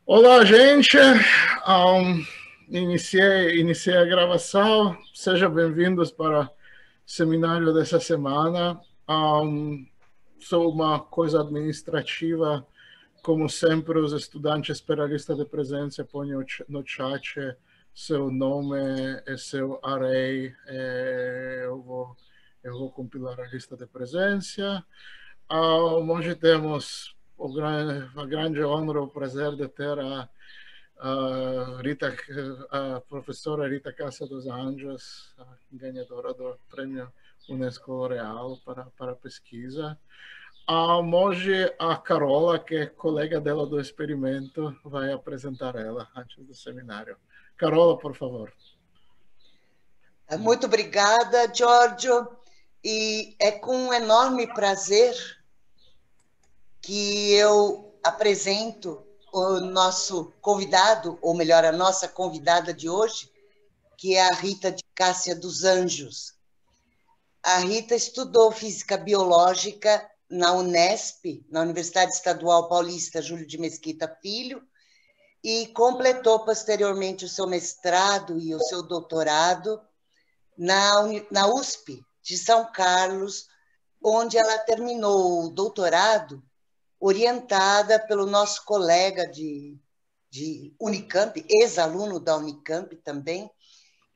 Olá, gente. Um, iniciei a gravação. Sejam bem-vindos para o seminário dessa semana. Sou uma coisa administrativa. Como sempre, os estudantes para a lista de presença põem no chat seu nome e seu array. Eu vou compilar a lista de presença. Hoje temos a grande honra, o prazer de ter a professora Rita Cássia dos Anjos, ganhadora do prêmio Unesco Real para pesquisa. Hoje a Carola, que é colega dela do experimento, vai apresentar ela antes do seminário. Carola, por favor. Muito obrigada, Giorgio. E é com um enorme prazer que eu apresento o nosso convidado, ou melhor, a nossa convidada de hoje, que é a Rita de Cássia dos Anjos. A Rita estudou física biológica na Unesp, na Universidade Estadual Paulista Júlio de Mesquita Filho, e completou posteriormente o seu mestrado e o seu doutorado na USP de São Carlos, onde ela terminou o doutorado orientada pelo nosso colega de Unicamp, ex-aluno da Unicamp também,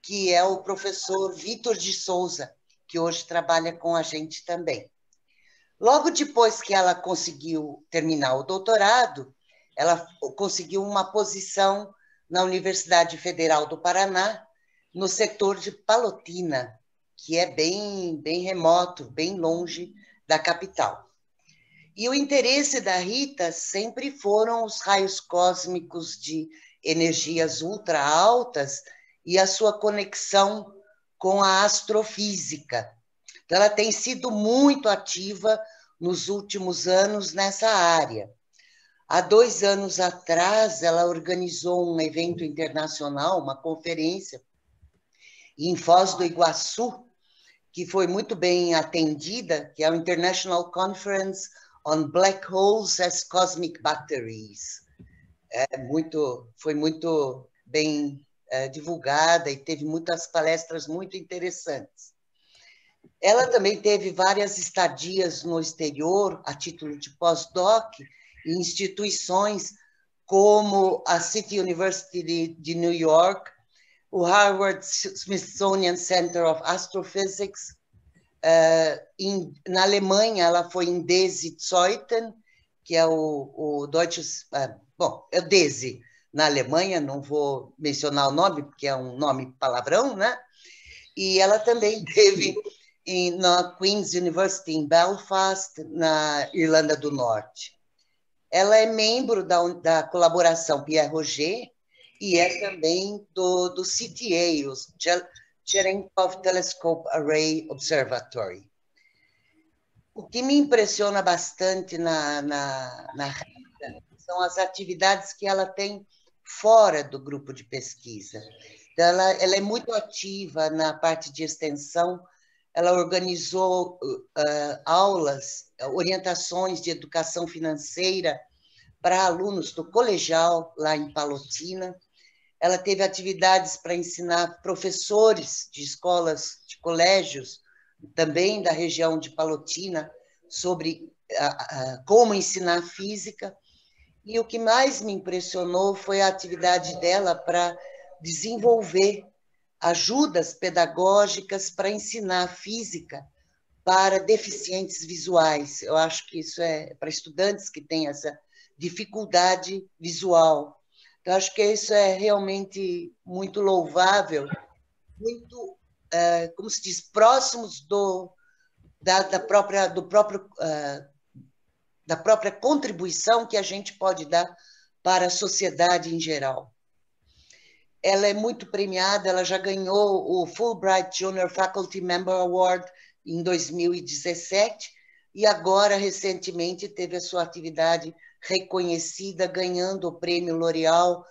que é o professor Vitor de Souza, que hoje trabalha com a gente também. Logo depois que ela conseguiu terminar o doutorado, ela conseguiu uma posição na Universidade Federal do Paraná, no setor de Palotina, que é bem remoto, bem longe da capital. E o interesse da Rita sempre foram os raios cósmicos de energias ultra altas e a sua conexão com a astrofísica. Então, ela tem sido muito ativa nos últimos anos nessa área. Há 2 anos atrás, ela organizou um evento internacional, uma conferência, em Foz do Iguaçu, que foi muito bem atendida, que é o International Conference on Black Holes as Cosmic Batteries. Foi muito bem divulgada e teve muitas palestras muito interessantes. Ela também teve várias estadias no exterior, a título de pós-doc, em instituições como a City University de New York, o Harvard Smithsonian Center of Astrophysics. Na Alemanha, ela foi em DESY Zeuthen, que é o Deutsches... bom, é o DESY na Alemanha, não vou mencionar o nome, porque é um nome palavrão, né? E ela também teve na Queen's University em Belfast, na Irlanda do Norte. Ela é membro da colaboração Pierre Roger e é também do CTA, o Cherenkov Telescope Array Observatory. O que me impressiona bastante na Rita são as atividades que ela tem fora do grupo de pesquisa. Então, ela é muito ativa na parte de extensão. Ela organizou aulas, orientações de educação financeira para alunos do colegial, lá em Palotina. Ela teve atividades para ensinar professores de escolas, de colégios, também da região de Palotina, sobre como ensinar física. E o que mais me impressionou foi a atividade dela para desenvolver ajudas pedagógicas para ensinar física para deficientes visuais. Eu acho que isso é para estudantes que têm essa dificuldade visual. Eu acho que isso é realmente muito louvável, muito, como se diz, próximos da própria contribuição que a gente pode dar para a sociedade em geral. Ela é muito premiada, ela já ganhou o Fulbright Junior Faculty Member Award em 2017 e agora, recentemente, teve a sua atividade reconhecida, ganhando o Prêmio L'Oréal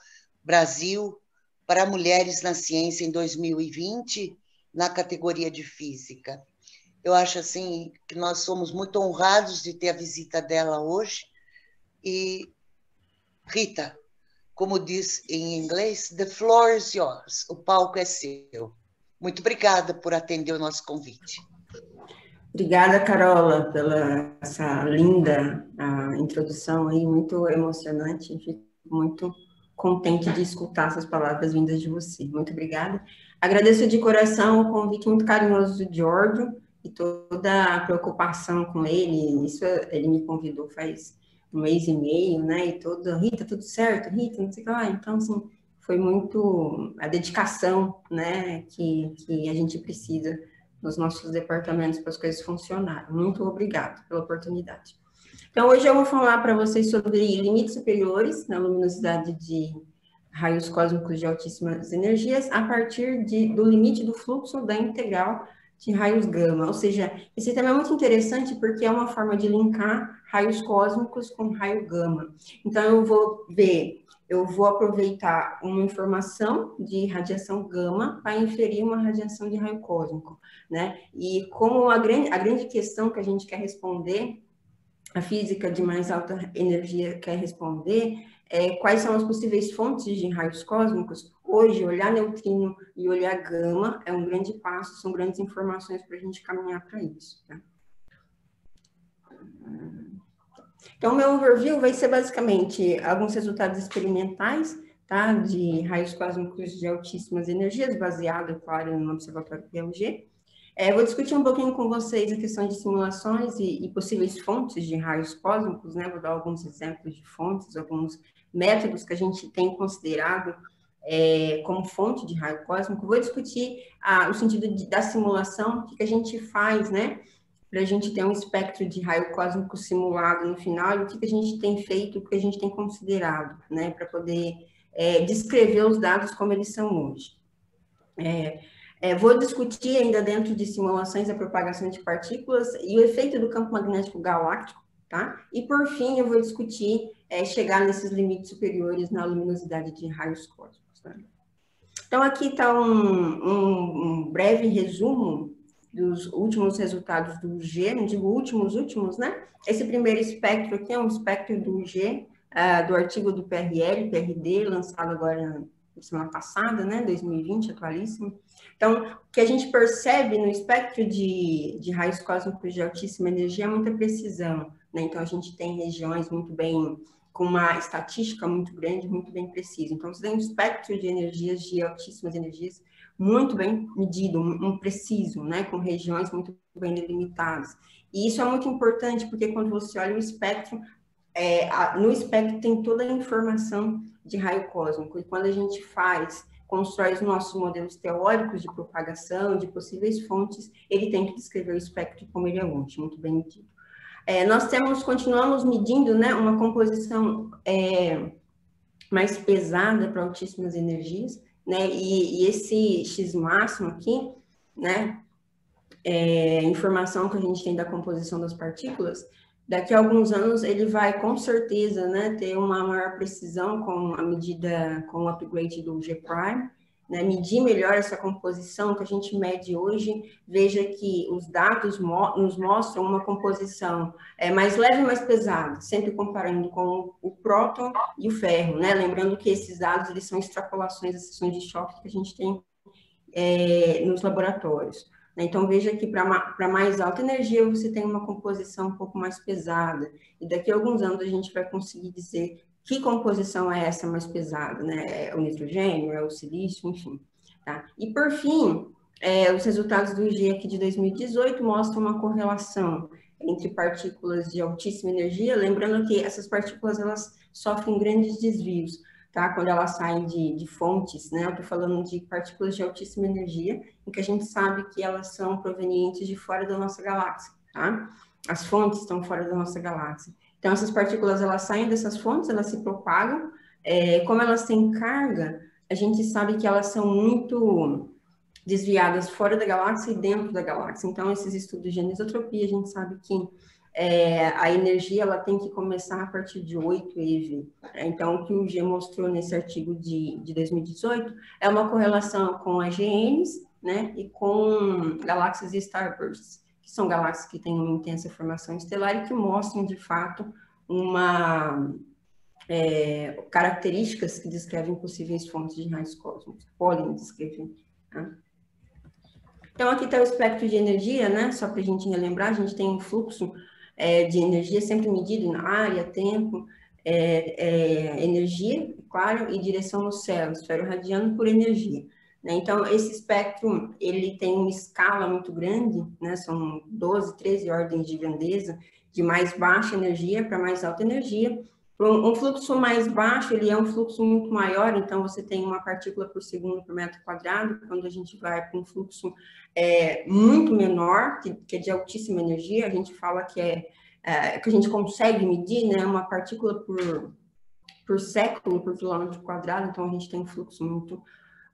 Brasil para Mulheres na Ciência em 2020, na categoria de Física. Eu acho assim que nós somos muito honrados de ter a visita dela hoje. E, Rita, como diz em inglês, the floor is yours, o palco é seu. Muito obrigada por atender o nosso convite. Obrigada, Carola, pela essa linda introdução aí, muito emocionante. Fico muito contente de escutar essas palavras vindas de você. Muito obrigada. Agradeço de coração o convite muito carinhoso do Giorgio e toda a preocupação com ele. Isso ele me convidou faz 1 mês e meio, né? E todo, Rita, tudo certo? Rita, não sei o que lá. Então, assim, foi muito a dedicação, né, que a gente precisa nos nossos departamentos para as coisas funcionarem. Muito obrigada pela oportunidade. Então, hoje eu vou falar para vocês sobre limites superiores na luminosidade de raios cósmicos de altíssimas energias a partir do limite do fluxo da integral de raios gama. Ou seja, esse tema é muito interessante porque é uma forma de linkar raios cósmicos com raio gama. Então, eu vou aproveitar uma informação de radiação gama para inferir uma radiação de raio cósmico, né? E como a grande questão que a gente quer responder, a física de mais alta energia quer responder, quais são as possíveis fontes de raios cósmicos. Hoje, olhar neutrino e olhar gama é um grande passo, são grandes informações para a gente caminhar para isso, tá? Então, o meu overview vai ser basicamente alguns resultados experimentais, tá, de raios cósmicos de altíssimas energias, baseado, claro, no Observatório PLG. Vou discutir um pouquinho com vocês a questão de simulações e possíveis fontes de raios cósmicos, né? Vou dar alguns exemplos de fontes, alguns métodos que a gente tem considerado como fonte de raio cósmico. Vou discutir o sentido da simulação, o que a gente faz, né, para a gente ter um espectro de raio cósmico simulado no final, e o que a gente tem feito, o que a gente tem considerado, né, para poder descrever os dados como eles são hoje. Vou discutir ainda dentro de simulações a propagação de partículas e o efeito do campo magnético galáctico, tá? E, por fim, eu vou discutir chegar nesses limites superiores na luminosidade de raios cósmicos, tá? Então, aqui está um breve resumo dos últimos resultados do UG, não digo últimos, né? Esse primeiro espectro aqui é um espectro do UG, do artigo do PRD, lançado agora na semana passada, né, 2020, atualíssimo. Então, o que a gente percebe no espectro de raios cósmicos de altíssima energia é muita precisão, né? Então, a gente tem regiões muito bem, com uma estatística muito grande, muito bem precisa. Então, você tem um espectro de energias, de altíssimas energias, muito bem medido, preciso, né, com regiões muito bem delimitadas. E isso é muito importante, porque quando você olha o espectro, no espectro tem toda a informação de raio cósmico, e quando a gente constrói os nossos modelos teóricos de propagação, de possíveis fontes, ele tem que descrever o espectro como ele é hoje, muito bem medido. Nós continuamos medindo, né, uma composição mais pesada para altíssimas energias, né, e esse X máximo aqui, né, informação que a gente tem da composição das partículas, daqui a alguns anos ele vai com certeza, né, ter uma maior precisão com a medida, com o upgrade do G', né, medir melhor essa composição que a gente mede hoje. Veja que os dados nos mostram uma composição mais leve e mais pesada, sempre comparando com o próton e o ferro, né, lembrando que esses dados eles são extrapolações das seções de choque que a gente tem nos laboratórios. Então, veja que para mais alta energia você tem uma composição um pouco mais pesada, e daqui a alguns anos a gente vai conseguir dizer que composição é essa mais pesada, né? É o nitrogênio, é o silício, enfim. Tá? E, por fim, os resultados do IG aqui de 2018 mostram uma correlação entre partículas de altíssima energia, lembrando que essas partículas elas sofrem grandes desvios, tá? Quando elas saem de fontes, né? Eu estou falando de partículas de altíssima energia, em que a gente sabe que elas são provenientes de fora da nossa galáxia, tá? As fontes estão fora da nossa galáxia. Então, essas partículas, elas saem dessas fontes, elas se propagam. Como elas têm carga, a gente sabe que elas são muito desviadas fora da galáxia e dentro da galáxia. Então, esses estudos de anisotropia, a gente sabe que a energia ela tem que começar a partir de 8 eV. Então, o que o G mostrou nesse artigo de 2018 é uma correlação com AGNs, né, e com galáxias e starbursts, que são galáxias que têm uma intensa formação estelar e que mostram, de fato, uma características que descrevem possíveis fontes de raios cósmicos, podem descrever. Tá? Então, aqui está o espectro de energia, né? Só para a gente relembrar, a gente tem um fluxo de energia sempre medido na área, tempo, energia, claro, e direção no céu, esfera radiano por energia. Né? Então, esse espectro, ele tem uma escala muito grande, né? São 12, 13 ordens de grandeza, de mais baixa energia para mais alta energia. Um fluxo mais baixo, ele é um fluxo muito maior, então você tem uma partícula por segundo por metro quadrado. Quando a gente vai para um fluxo muito menor, que é de altíssima energia, a gente fala que que a gente consegue medir, né, uma partícula por século, por quilômetro quadrado, então a gente tem um fluxo muito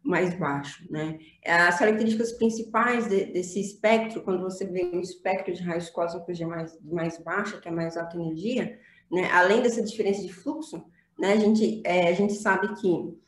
mais baixo, né? As características principais desse espectro, quando você vê o espectro de raios cósmicos de mais baixa, que é mais alta energia, né? Além dessa diferença de fluxo, né? A gente sabe que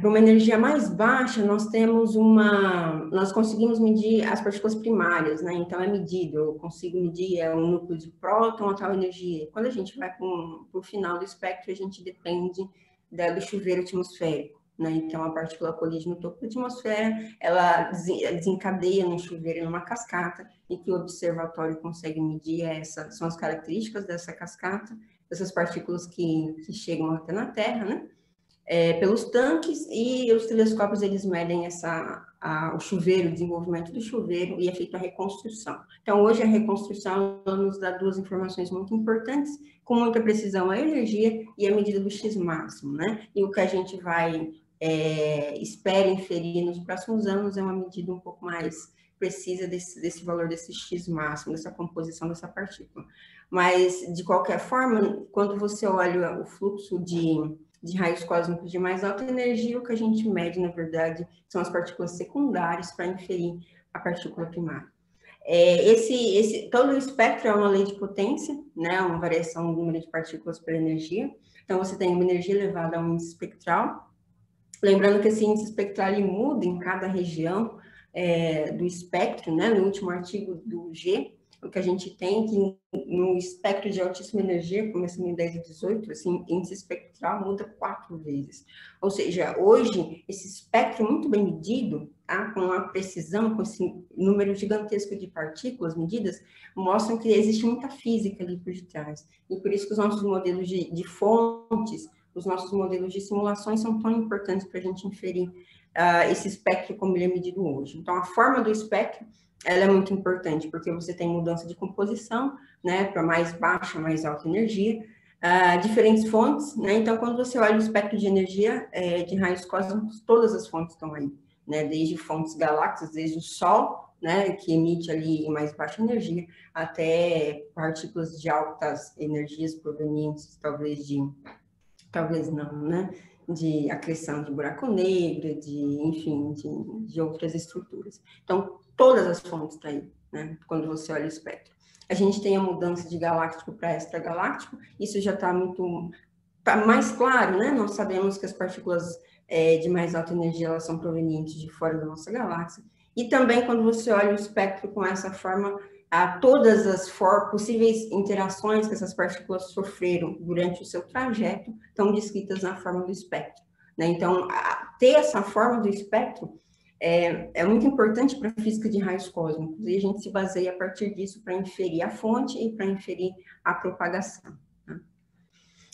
para uma energia mais baixa, nós conseguimos medir as partículas primárias, né? Então, é medido, eu consigo medir um núcleo de próton a tal energia. Quando a gente vai para o final do espectro, a gente depende do chuveiro atmosférico, né? Então, a partícula colide no topo da atmosfera, ela desencadeia num chuveiro, numa cascata, e que o observatório consegue medir são as características dessa cascata, dessas partículas que chegam até na Terra, né? Pelos tanques, e os telescópios eles medem o chuveiro, o desenvolvimento do chuveiro, e é feita a reconstrução. Então, hoje a reconstrução nos dá duas informações muito importantes, com muita precisão, a energia e a medida do X máximo, né? E o que a gente espera inferir nos próximos anos é uma medida um pouco mais precisa desse valor, desse X máximo, dessa composição dessa partícula. Mas, de qualquer forma, quando você olha o fluxo de raios cósmicos de mais alta energia, o que a gente mede, na verdade, são as partículas secundárias para inferir a partícula primária. Todo o espectro é uma lei de potência, né? Uma variação do número de partículas por energia. Então, você tem uma energia elevada a um índice espectral. Lembrando que esse índice espectral ele muda em cada região do espectro, né? No último artigo do G, o que a gente tem que no espectro de altíssima energia, começando em 10 a 18, assim, índice espectral muda 4 vezes. Ou seja, hoje, esse espectro muito bem medido, tá? Com a precisão, com esse número gigantesco de partículas medidas, mostram que existe muita física ali por detrás. E por isso que os nossos modelos de fontes, os nossos modelos de simulações são tão importantes para a gente inferir esse espectro como ele é medido hoje. Então, a forma do espectro ela é muito importante, porque você tem mudança de composição, né, para mais baixa, mais alta energia, diferentes fontes, né, então quando você olha o espectro de energia de raios cósmicos, todas as fontes estão aí, né, desde fontes galácticas, desde o Sol, né, que emite ali mais baixa energia, até partículas de altas energias provenientes, talvez não, né, de acreção de buraco negro, enfim, de outras estruturas. Então, todas as fontes estão aí, né, quando você olha o espectro. A gente tem a mudança de galáctico para extragaláctico, isso já está mais claro, né? Nós sabemos que as partículas de mais alta energia, elas são provenientes de fora da nossa galáxia. E também, quando você olha o espectro com essa forma, todas as possíveis interações que essas partículas sofreram durante o seu trajeto estão descritas na forma do espectro, né? Então, ter essa forma do espectro é muito importante para a física de raios cósmicos, e a gente se baseia a partir disso para inferir a fonte e para inferir a propagação. Tá?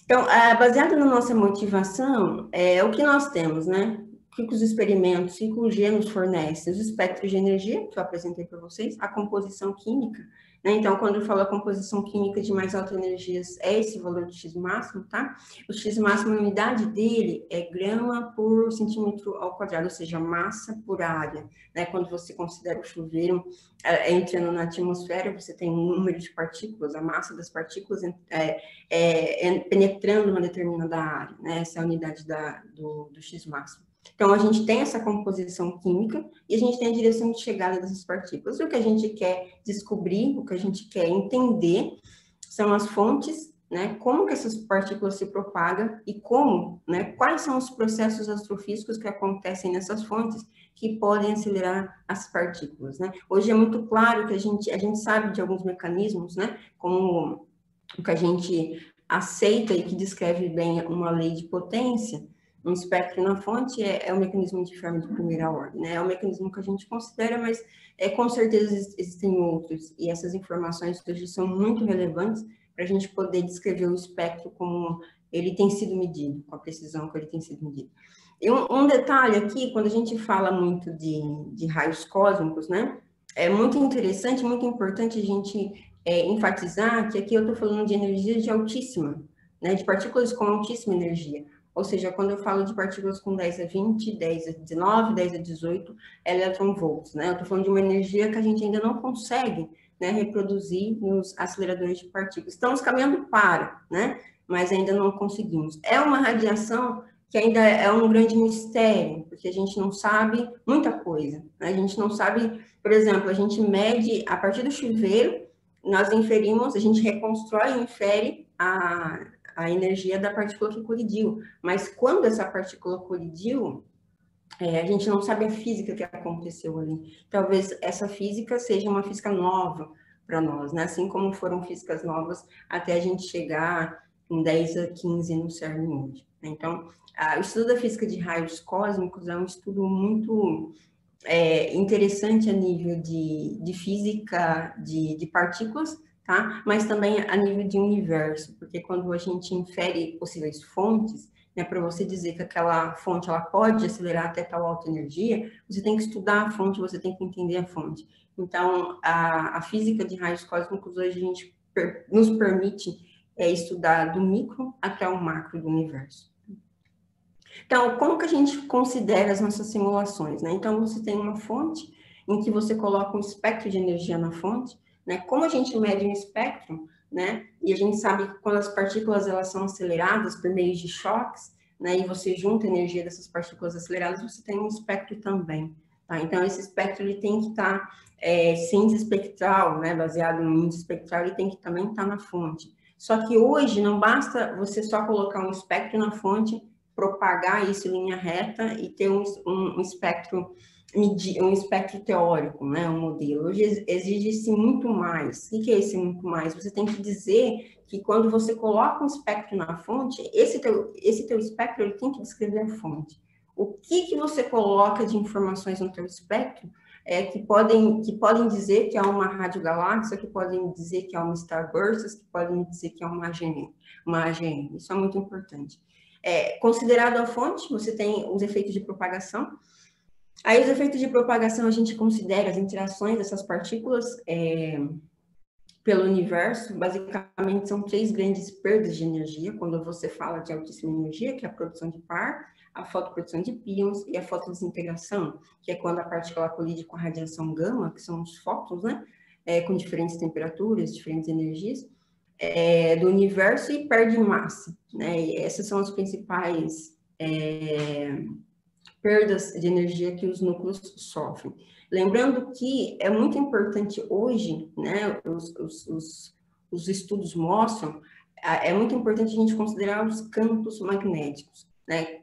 Então, baseado na nossa motivação, o que nós temos, né? O que os experimentos 5G nos fornecem? Os espectros de energia, que eu apresentei para vocês, a composição química, né? Então, quando eu falo a composição química de mais alta energia, é esse valor de X máximo, tá? O X máximo, a unidade dele é grama por centímetro ao quadrado, ou seja, massa por área, né? Quando você considera o chuveiro entrando na atmosfera, você tem um número de partículas, a massa das partículas penetrando uma determinada área, né? Essa é a unidade do X máximo. Então, a gente tem essa composição química e a gente tem a direção de chegada dessas partículas. O que a gente quer descobrir, o que a gente quer entender são as fontes, né? Como que essas partículas se propagam e como, né? Quais são os processos astrofísicos que acontecem nessas fontes que podem acelerar as partículas, né? Hoje é muito claro que a gente sabe de alguns mecanismos, né? Como o que a gente aceita e que descreve bem uma lei de potência, um espectro na fonte é um mecanismo de fermi de primeira ordem, né? É um mecanismo que a gente considera, mas com certeza existem outros, e essas informações hoje são muito relevantes para a gente poder descrever o espectro como ele tem sido medido, com a precisão que ele tem sido medido. E um detalhe aqui, quando a gente fala muito de raios cósmicos, né? É muito interessante, muito importante a gente enfatizar que aqui eu estou falando de energia de altíssima, né? De partículas com altíssima energia. Ou seja, quando eu falo de partículas com 10 a 20, 10 a 19, 10 a 18 eletronvolts, né? Eu estou falando de uma energia que a gente ainda não consegue, né, reproduzir nos aceleradores de partículas. Estamos caminhando para, né? Mas ainda não conseguimos. É uma radiação que ainda é um grande mistério, porque a gente não sabe muita coisa, né? A gente não sabe, por exemplo, a gente mede, a partir do chuveiro, nós inferimos, a gente reconstrói e infere a energia da partícula que colidiu, mas quando essa partícula colidiu, a gente não sabe a física que aconteceu ali. Talvez essa física seja uma física nova para nós, né? Assim como foram físicas novas até a gente chegar em 10 a 15 no CERN hoje. Então, o estudo da física de raios cósmicos é um estudo muito interessante a nível de física de partículas, tá? Mas também a nível de universo, porque quando a gente infere possíveis fontes, né, para você dizer que aquela fonte ela pode acelerar até tal alta energia, você tem que estudar a fonte, você tem que entender a fonte. Então, a física de raios cósmicos hoje a gente nos permite estudar do micro até o macro do universo. Então, como que a gente considera as nossas simulações, né? Então, você tem uma fonte em que você coloca um espectro de energia na fonte, né? Como a gente mede um espectro, né? E a gente sabe que quando as partículas elas são aceleradas por meio de choques, né? E você junta a energia dessas partículas aceleradas, você tem um espectro também, tá? Então, esse espectro ele tem que estar síntese espectral, né? Baseado no índice espectral, ele tem que também estar na fonte. Só que hoje não basta você só colocar um espectro na fonte, propagar isso em linha reta e ter um espectro um espectro teórico, né, um modelo. Hoje exige-se muito mais. O que é esse muito mais? Você tem que dizer que quando você coloca um espectro na fonte, esse teu espectro ele tem que descrever a fonte. O que você coloca de informações no teu espectro que podem dizer que é uma radiogaláxia, que podem dizer que é uma starburst, que podem dizer que é uma AGN. Isso é muito importante. Considerado a fonte, você tem os efeitos de propagação. Aí, os efeitos de propagação, a gente considera as interações dessas partículas pelo universo. Basicamente, são 3 grandes perdas de energia, quando você fala de altíssima energia, que é a produção de par, a fotoprodução de píons e a fotodesintegração, que é quando a partícula colide com a radiação gama, que são os fótons, né? Com diferentes temperaturas, diferentes energias. Do universo e perde massa, né? E essas são as principais perdas de energia que os núcleos sofrem. Lembrando que é muito importante hoje, né? Os estudos mostram, é muito importante a gente considerar os campos magnéticos, né?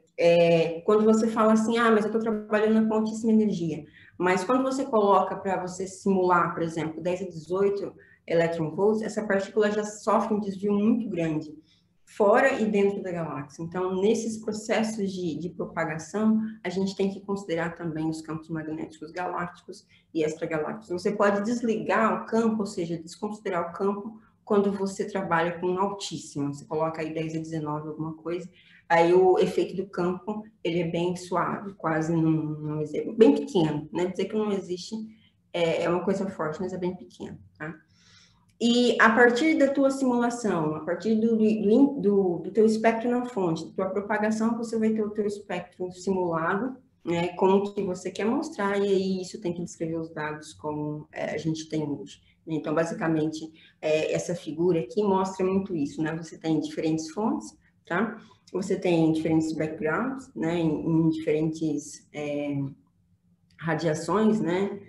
Quando você fala assim, mas eu estou trabalhando com altíssima energia, mas quando você coloca para você simular, por exemplo, 10 a 18 eletronvolts, essa partícula já sofre um desvio muito grande, fora e dentro da galáxia. Então, nesses processos de propagação, a gente tem que considerar também os campos magnéticos galácticos e extragalácticos. Você pode desligar o campo, ou seja, desconsiderar o campo, quando você trabalha com altíssimo. Você coloca aí 10 a 19, alguma coisa, aí o efeito do campo, ele é bem suave, quase não existe, bem pequeno, né? Dizer que não existe é uma coisa forte, mas é bem pequeno, tá? E a partir da tua simulação, a partir do teu espectro na fonte, da tua propagação, você vai ter o teu espectro simulado, né, com o que você quer mostrar, e aí isso tem que descrever os dados como a gente tem hoje. Então, basicamente, essa figura aqui mostra muito isso, né? Você tem diferentes fontes, tá? Você tem diferentes backgrounds, né, em diferentes radiações, né?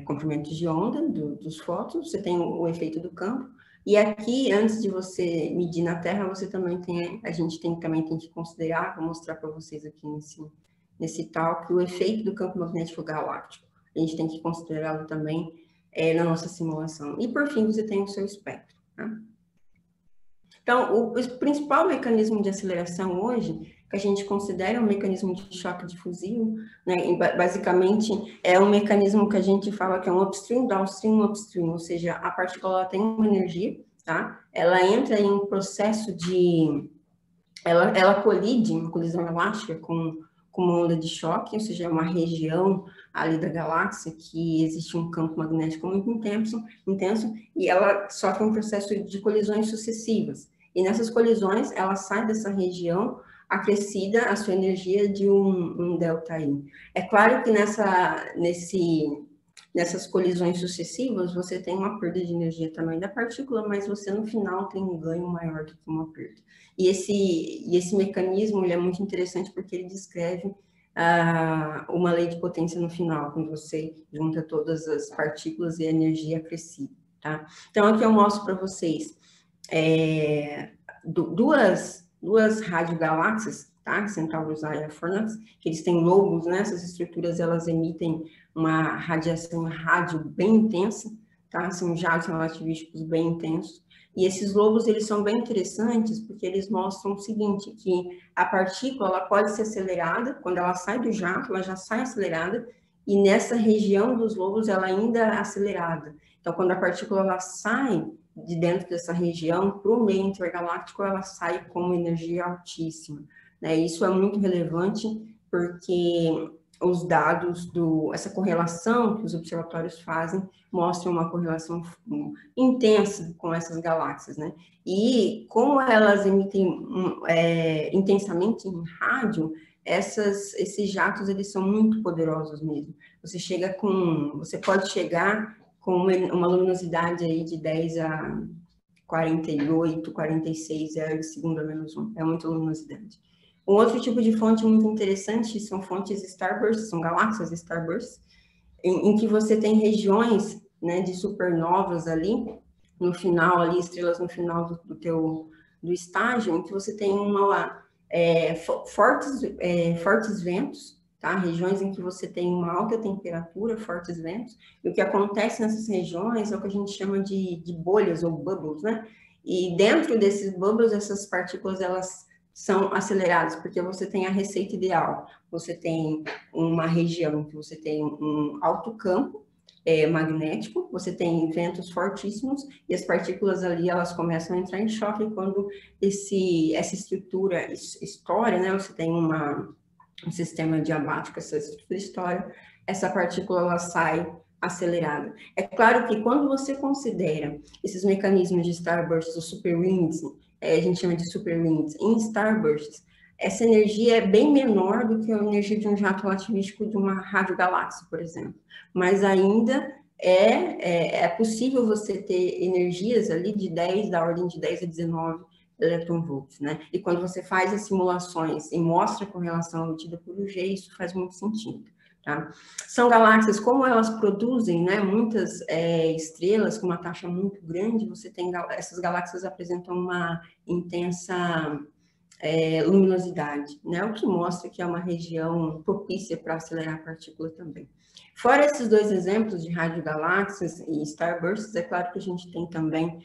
Comprimentos de onda dos fótons, você tem o efeito do campo, e aqui, antes de você medir na Terra, você também a gente também tem que considerar, vou mostrar para vocês aqui nesse talk, o efeito do campo magnético galáctico. A gente tem que considerá-lo também na nossa simulação. E, por fim, você tem o seu espectro, tá? Então, o principal mecanismo de aceleração hoje, que a gente considera um mecanismo de choque difusivo, né, basicamente é um mecanismo que a gente fala que é um upstream, downstream, upstream, ou seja, a partícula tem uma energia, tá? Ela entra em um processo de... Ela colide, uma colisão elástica com uma onda de choque, ou seja, é uma região ali da galáxia que existe um campo magnético muito intenso, e ela sofre um processo de colisões sucessivas. E nessas colisões, ela sai dessa região acrescida a sua energia de um ΔI. É claro que nessas colisões sucessivas, você tem uma perda de energia também da partícula, mas você no final tem um ganho maior do que uma perda. E esse mecanismo ele é muito interessante porque ele descreve uma lei de potência no final, quando você junta todas as partículas e a energia acrescida, tá? Então, aqui eu mostro para vocês duas radiogaláxias, tá? Centaurus A e a Fornax, que eles têm lobos, né? Essas estruturas, elas emitem uma radiação rádio bem intensa, tá? São jatos relativísticos bem intensos. E esses lobos, eles são bem interessantes porque eles mostram o seguinte, que a partícula, ela pode ser acelerada, quando ela sai do jato, ela já sai acelerada, e nessa região dos lobos, ela ainda é acelerada. Então, quando a partícula ela sai de dentro dessa região para o meio intergaláctico, ela sai com uma energia altíssima, né? Isso é muito relevante porque os dados essa correlação que os observatórios fazem mostram uma correlação intensa com essas galáxias, né? E como elas emitem intensamente em rádio, esses jatos eles são muito poderosos mesmo. Você pode chegar com uma luminosidade aí de 10 a 48, 46 Hz, segundo a menos 1. É muita luminosidade. Um outro tipo de fonte muito interessante são fontes starbursts, são galáxias starbursts, em que você tem regiões, né, de supernovas ali, no final, ali, estrelas no final do estágio, em que você tem fortes ventos, tá? Regiões em que você tem uma alta temperatura, fortes ventos, e o que acontece nessas regiões é o que a gente chama de bolhas ou bubbles, né? E dentro desses bubbles, essas partículas, elas são aceleradas, porque você tem a receita ideal. Você tem uma região em que você tem um alto campo magnético, você tem ventos fortíssimos, e as partículas ali, elas começam a entrar em choque quando essa estrutura estoura, né? Você tem um sistema diabático, essa estrutura estoura, essa partícula, ela sai acelerada. É claro que quando você considera esses mecanismos de starbursts ou superwinds, a gente chama de superwinds, em starbursts, essa energia é bem menor do que a energia de um jato relativístico de uma radiogaláxia, por exemplo. Mas ainda é possível você ter energias ali da ordem de 10 a 19 eletronvolts, né? E quando você faz as simulações e mostra a correlação obtida por UG, isso faz muito sentido. Tá? São galáxias, como elas produzem, né, muitas estrelas com uma taxa muito grande, você tem essas galáxias apresentam uma intensa luminosidade, né, o que mostra que é uma região propícia para acelerar a partícula também. Fora esses dois exemplos de radiogaláxias e starbursts, é claro que a gente tem também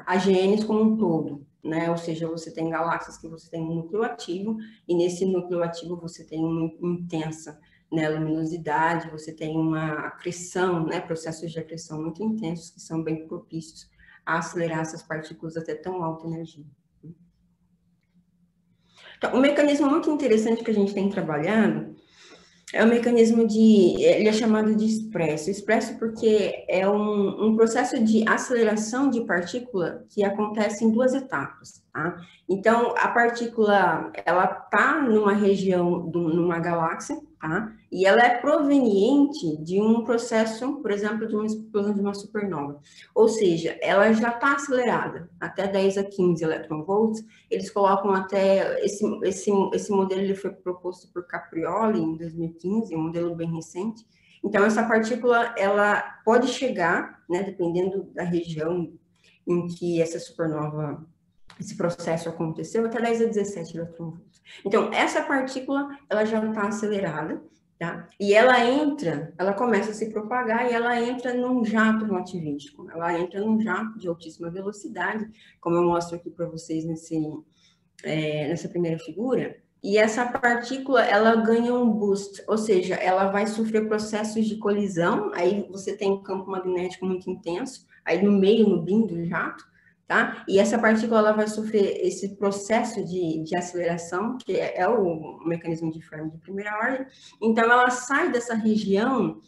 AGNs como um todo, né? Ou seja, você tem galáxias que você tem um núcleo ativo, e nesse núcleo ativo você tem uma intensa, né, luminosidade, você tem uma acreção, né, processos de acreção muito intensos, que são bem propícios a acelerar essas partículas até tão alta energia. Então, um mecanismo muito interessante que a gente tem trabalhado é o mecanismo ele é chamado de expresso. Expresso porque é um processo de aceleração de partícula que acontece em duas etapas, tá? Então, a partícula, ela está numa região, numa galáxia, tá? E ela é proveniente de um processo, por exemplo, de uma explosão de uma supernova. Ou seja, ela já está acelerada, até 10 a 15 eletronvolts. Eles colocam até, esse modelo ele foi proposto por Caprioli em 2015, um modelo bem recente. Então, essa partícula, ela pode chegar, né, dependendo da região em que essa supernova, esse processo aconteceu, até 10 a 17 eletronvolts. Então, essa partícula, ela já está acelerada, tá? E ela começa a se propagar e ela entra num jato relativístico. Ela entra num jato de altíssima velocidade, como eu mostro aqui para vocês nessa primeira figura. E essa partícula, ela ganha um boost, ou seja, ela vai sofrer processos de colisão, aí você tem um campo magnético muito intenso, aí no meio, no bin do jato, tá? E essa partícula, ela vai sofrer esse processo de aceleração, que é o mecanismo de Fermi de primeira ordem. Então, ela sai dessa região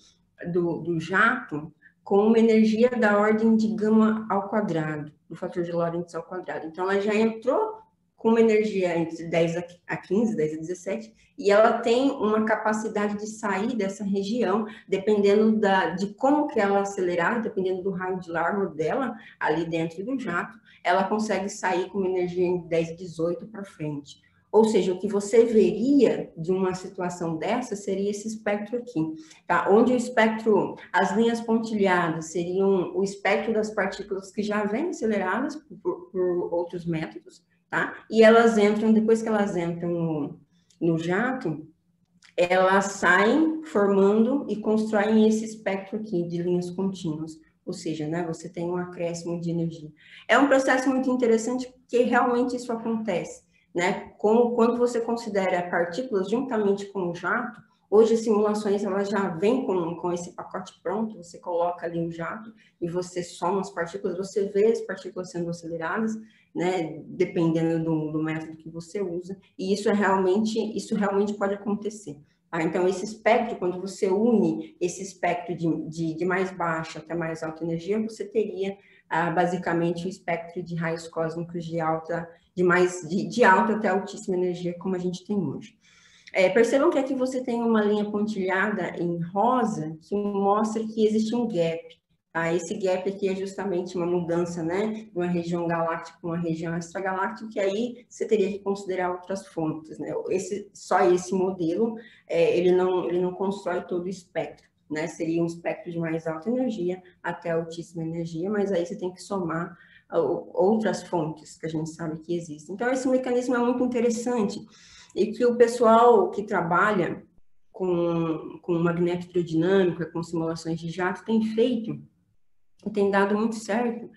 do jato com uma energia da ordem de gama ao quadrado, do fator de Lorentz ao quadrado. Então, ela já entrou com uma energia entre 10 a 15, 10 a 17, e ela tem uma capacidade de sair dessa região, dependendo de como que ela é acelerada, dependendo do raio de largo dela, ali dentro do jato, ela consegue sair com uma energia em 10 a 18 para frente. Ou seja, o que você veria de uma situação dessa seria esse espectro aqui, tá? Onde o espectro, as linhas pontilhadas seriam o espectro das partículas que já vêm aceleradas por outros métodos, tá? E elas entram, depois que elas entram no jato, elas saem formando e constroem esse espectro aqui de linhas contínuas. Ou seja, né, você tem um acréscimo de energia. É um processo muito interessante porque realmente isso acontece, né? Quando você considera partículas juntamente com o jato, hoje as simulações elas já vêm com esse pacote pronto, você coloca ali o jato e você soma as partículas, você vê as partículas sendo aceleradas, né, dependendo do método que você usa, e isso realmente pode acontecer. Tá? Então, esse espectro, quando você une esse espectro de mais baixa até mais alta energia, você teria basicamente o espectro de raios cósmicos de alta até altíssima energia, como a gente tem hoje. Percebam que aqui você tem uma linha pontilhada em rosa que mostra que existe um gap. Tá? Esse gap aqui é justamente uma mudança, né, de uma região galáctica para uma região extragaláctica, que aí você teria que considerar outras fontes. Né? Só esse modelo, ele não constrói todo o espectro. Né? Seria um espectro de mais alta energia até altíssima energia, mas aí você tem que somar outras fontes que a gente sabe que existem. Então, esse mecanismo é muito interessante e que o pessoal que trabalha com magnetodinâmica, com simulações de jato, tem feito, tem dado muito certo,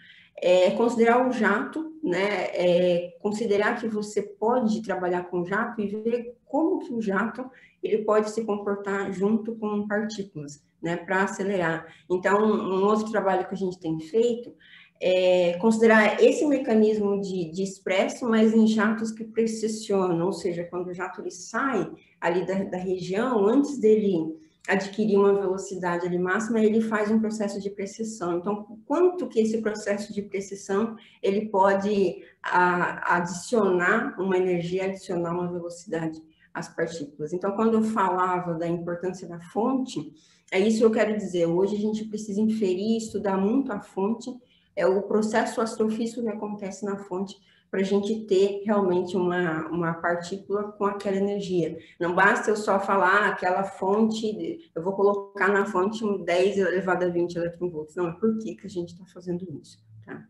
considerar o jato, né, considerar que você pode trabalhar com jato e ver como que o jato ele pode se comportar junto com partículas, né, para acelerar. Então, um outro trabalho que a gente tem feito é considerar esse mecanismo de expresso, mas em jatos que precisionam, ou seja, quando o jato ele sai ali da região, antes dele adquirir uma velocidade ali máxima, ele faz um processo de precessão. Então, quanto que esse processo de precessão ele pode adicionar uma energia, adicionar uma velocidade às partículas. Então, quando eu falava da importância da fonte, é isso que eu quero dizer. Hoje a gente precisa inferir, estudar muito a fonte, o processo astrofísico que acontece na fonte, para a gente ter realmente uma partícula com aquela energia. Não basta eu só falar aquela fonte, eu vou colocar na fonte um 10 elevado a 20 eletronvolts. Não, é por que a gente está fazendo isso, tá?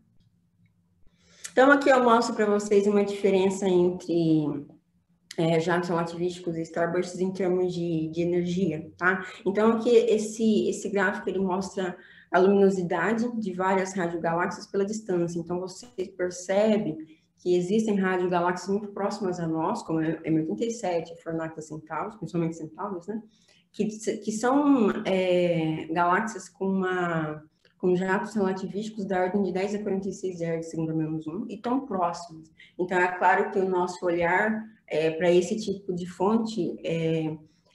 Então, aqui eu mostro para vocês uma diferença entre jatos relativísticos e starbursts em termos de energia, tá? Então, aqui esse gráfico, ele mostra a luminosidade de várias radiogaláxias pela distância. Então, você percebe que existem radiogaláxias muito próximas a nós, como a M87, a Fornacta Centaurus, principalmente Centaurus, né? Que são galáxias com jatos relativísticos da ordem de 10 a 46 Hz, segundo a -1, e tão próximos. Então, é claro que o nosso olhar para esse tipo de fonte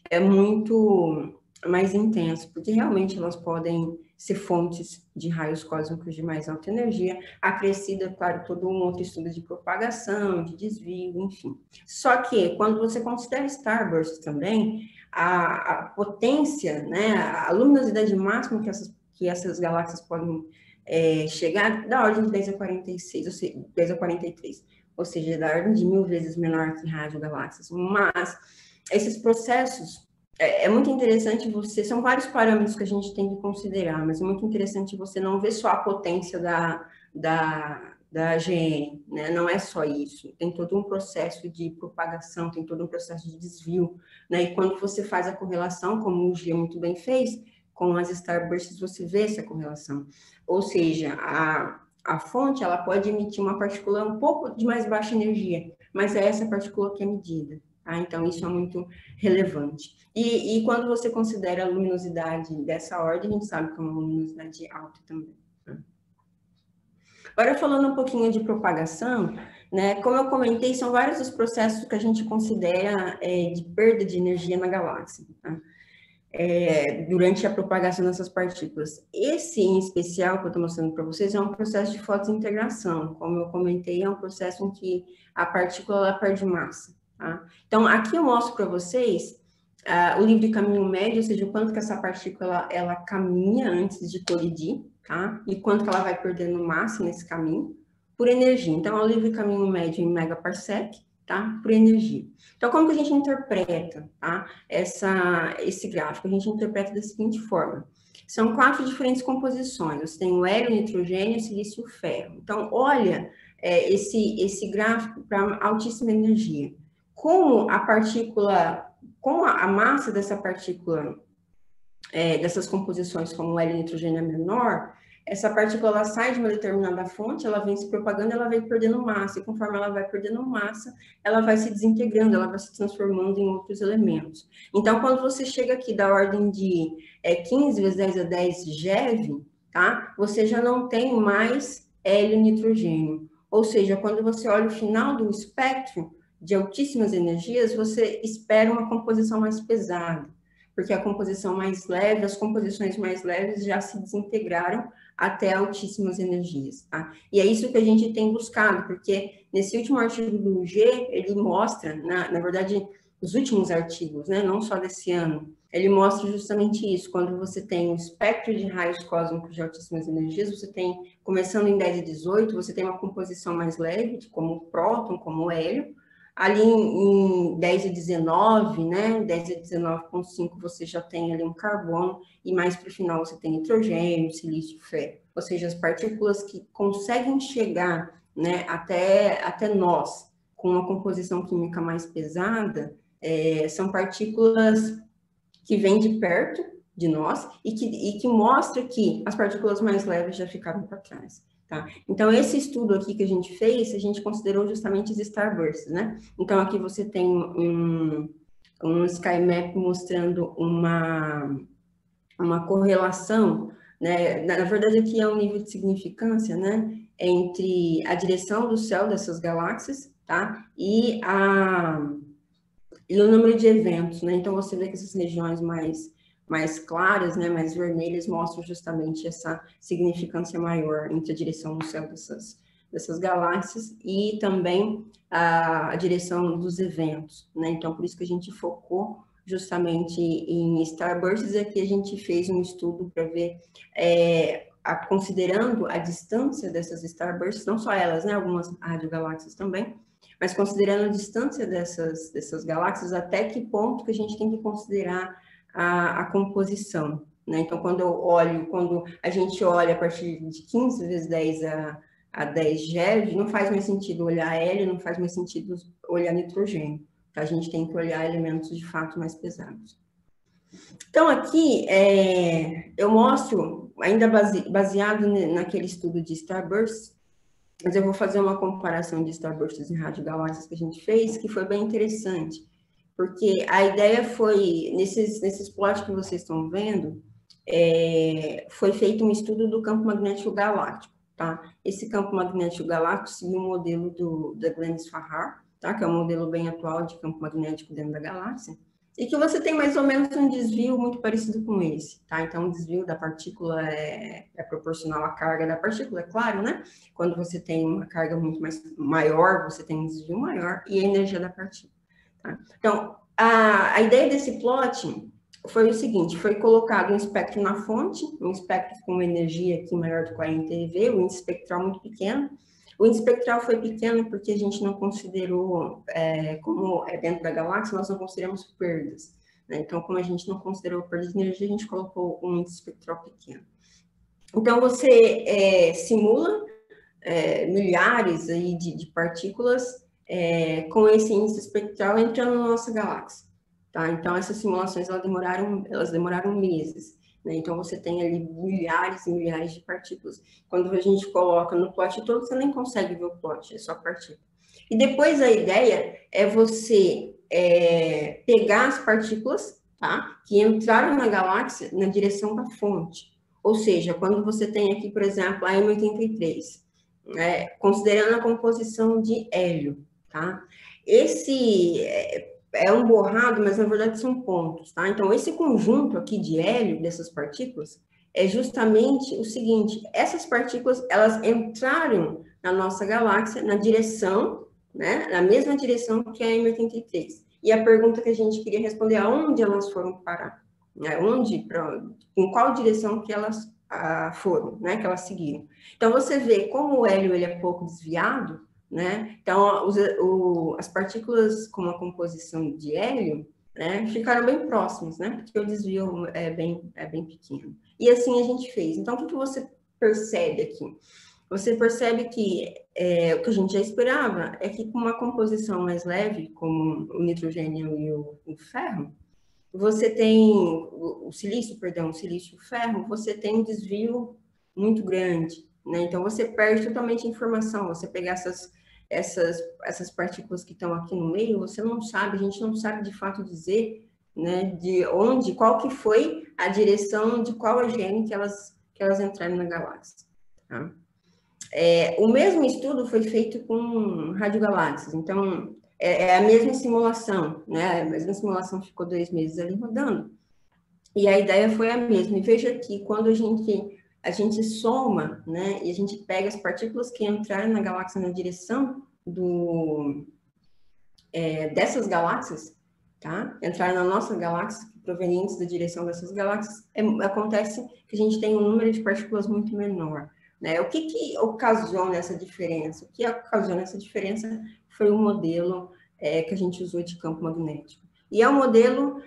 é muito mais intenso, porque realmente elas podem ser fontes de raios cósmicos de mais alta energia, acrescida, claro, todo um outro estudo de propagação, de desvio, enfim. Só que, quando você considera starbursts também, a potência, né, a luminosidade máxima que essas galáxias podem chegar, da ordem de 10 a 46, ou seja, 10 a 43, ou seja, da ordem de 1000 vezes menor que radiogaláxias. Mas esses processos, é muito interessante são vários parâmetros que a gente tem que considerar, mas é muito interessante você não ver só a potência da da AGN, né? Não é só isso, tem todo um processo de propagação, tem todo um processo de desvio, né? E quando você faz a correlação, como o Gia muito bem fez, com as starbursts você vê essa correlação. Ou seja, a fonte, ela pode emitir uma partícula um pouco de mais baixa energia, mas é essa partícula que é medida, tá? Então, isso é muito relevante. E quando você considera a luminosidade dessa ordem, a gente sabe que é uma luminosidade alta também. Agora, falando um pouquinho de propagação, né, como eu comentei, são vários os processos que a gente considera de perda de energia na galáxia, tá? Durante a propagação dessas partículas. Esse, em especial, que eu estou mostrando para vocês, é um processo de fotointegração. Como eu comentei, é um processo em que a partícula ela perde massa, tá? Então, aqui eu mostro para vocês o livre caminho médio, ou seja, o quanto que essa partícula ela caminha antes de colidir, tá? E quanto que ela vai perdendo massa nesse caminho por energia. Então, é o livre caminho médio em megaparsec, tá? Por energia. Então, como que a gente interpreta, tá? Esse gráfico? A gente interpreta da seguinte forma. São 4 diferentes composições. Você tem o hélio, o nitrogênio, o silício e o ferro. Então, olha esse gráfico para altíssima energia. Como a partícula, como a massa dessa partícula, dessas composições, como o hélio e o nitrogênio é menor, essa partícula ela sai de uma determinada fonte, ela vem se propagando, ela vai perdendo massa, e conforme ela vai perdendo massa, ela vai se desintegrando, ela vai se transformando em outros elementos. Então, quando você chega aqui da ordem de 15 vezes 10 a 10 GeV, tá? Você já não tem mais hélio e nitrogênio. Ou seja, quando você olha o final do espectro de altíssimas energias, você espera uma composição mais pesada, porque a composição mais leve, as composições mais leves já se desintegraram até altíssimas energias, tá? E é isso que a gente tem buscado, porque nesse último artigo do G, ele mostra, na verdade, os últimos artigos, né, não só desse ano, ele mostra justamente isso, quando você tem um espectro de raios cósmicos de altíssimas energias, você tem, começando em 10 e 18, você tem uma composição mais leve, como o próton, como o hélio, ali em 10 e 19, né, 10 e 19,5 você já tem ali um carbono, e mais para o final você tem nitrogênio, silício, ferro. Ou seja, as partículas que conseguem chegar, né, até nós, com uma composição química mais pesada, são partículas que vêm de perto de nós e que mostra que as partículas mais leves já ficaram para trás. Tá? Então, esse estudo aqui que a gente fez, a gente considerou justamente os starbursts, né? Então, aqui você tem um SkyMap mostrando uma correlação, né? Na verdade, aqui é um nível de significância, né? Entre a direção do céu dessas galáxias, tá? E o número de eventos, né? Então, você vê que essas regiões mais claras, né, mais vermelhas, mostram justamente essa significância maior entre a direção do céu dessas galáxias e também a direção dos eventos, né? Então, por isso que a gente focou justamente em starbursts, e aqui a gente fez um estudo para ver, considerando a distância dessas starbursts, não só elas, né, algumas radiogaláxias também, mas considerando a distância dessas galáxias, até que ponto que a gente tem que considerar a composição, né? Então, quando a gente olha a partir de 15 vezes 10 a 10 GeV, não faz mais sentido olhar hélio, não faz mais sentido olhar nitrogênio, tá? A gente tem que olhar elementos de fato mais pesados. Então, aqui, eu mostro, ainda baseado naquele estudo de starbursts, mas eu vou fazer uma comparação de starbursts e radiogaláxias que a gente fez, que foi bem interessante. Porque a ideia foi, nesses plots que vocês estão vendo, foi feito um estudo do campo magnético galáctico, tá? Esse campo magnético galáctico seguiu o modelo da Glennis Farrar, tá? Que é um modelo bem atual de campo magnético dentro da galáxia, e que você tem mais ou menos um desvio muito parecido com esse, tá? Então, o desvio da partícula é proporcional à carga da partícula, é claro, né? Quando você tem uma carga muito maior, você tem um desvio maior e a energia da partícula. Tá? Então, a ideia desse plot foi o seguinte, foi colocado um espectro na fonte, um espectro com uma energia aqui maior de 40 eV, o índice espectral muito pequeno. O índice espectral foi pequeno porque a gente não considerou, como é dentro da galáxia, nós não consideramos perdas, né? Então, como a gente não considerou perda de energia, a gente colocou um índice espectral pequeno. Então, você simula milhares aí de partículas com esse índice espectral entrando na nossa galáxia. Tá? Então, essas simulações elas demoraram meses. Né? Então, você tem ali milhares e milhares de partículas. Quando a gente coloca no plot todo, você nem consegue ver o plot, é só partícula. E depois a ideia é você pegar as partículas, tá? Que entraram na galáxia na direção da fonte. Ou seja, quando você tem aqui, por exemplo, a M83, considerando a composição de hélio, tá? Esse é um borrado, mas na verdade são pontos, tá? Então, esse conjunto aqui de hélio, dessas partículas, é justamente o seguinte: essas partículas, elas entraram na nossa galáxia na direção, né? Na mesma direção que a M83. E a pergunta que a gente queria responder é aonde elas foram parar? Né? Em qual direção que elas foram, né? Que elas seguiram. Então, você vê como o hélio ele é pouco desviado, né? Então, as partículas com uma composição de hélio, né, ficaram bem próximas, né? Porque o desvio é bem pequeno. E assim a gente fez. Então, o que você percebe aqui? Você percebe que o que a gente já esperava é que com uma composição mais leve, como o nitrogênio e o ferro, você tem o silício e o ferro, você tem um desvio muito grande, né? Então, você perde totalmente a informação. Você pegar essas partículas que estão aqui no meio, você não sabe, a gente não sabe de fato dizer, né, qual que foi a direção de qual agente que elas entraram na galáxia, tá? O mesmo estudo foi feito com radiogaláxias, então é a mesma simulação, né? A mesma simulação ficou 2 meses ali rodando, e a ideia foi a mesma. E veja aqui, quando a gente soma, né, e a gente pega as partículas que entraram na galáxia na direção dessas galáxias, tá? Entraram na nossa galáxia, provenientes da direção dessas galáxias, acontece que a gente tem um número de partículas muito menor. Né? O que ocasiona essa diferença? O que ocasiona essa diferença foi o modelo que a gente usou de campo magnético. E é um modelo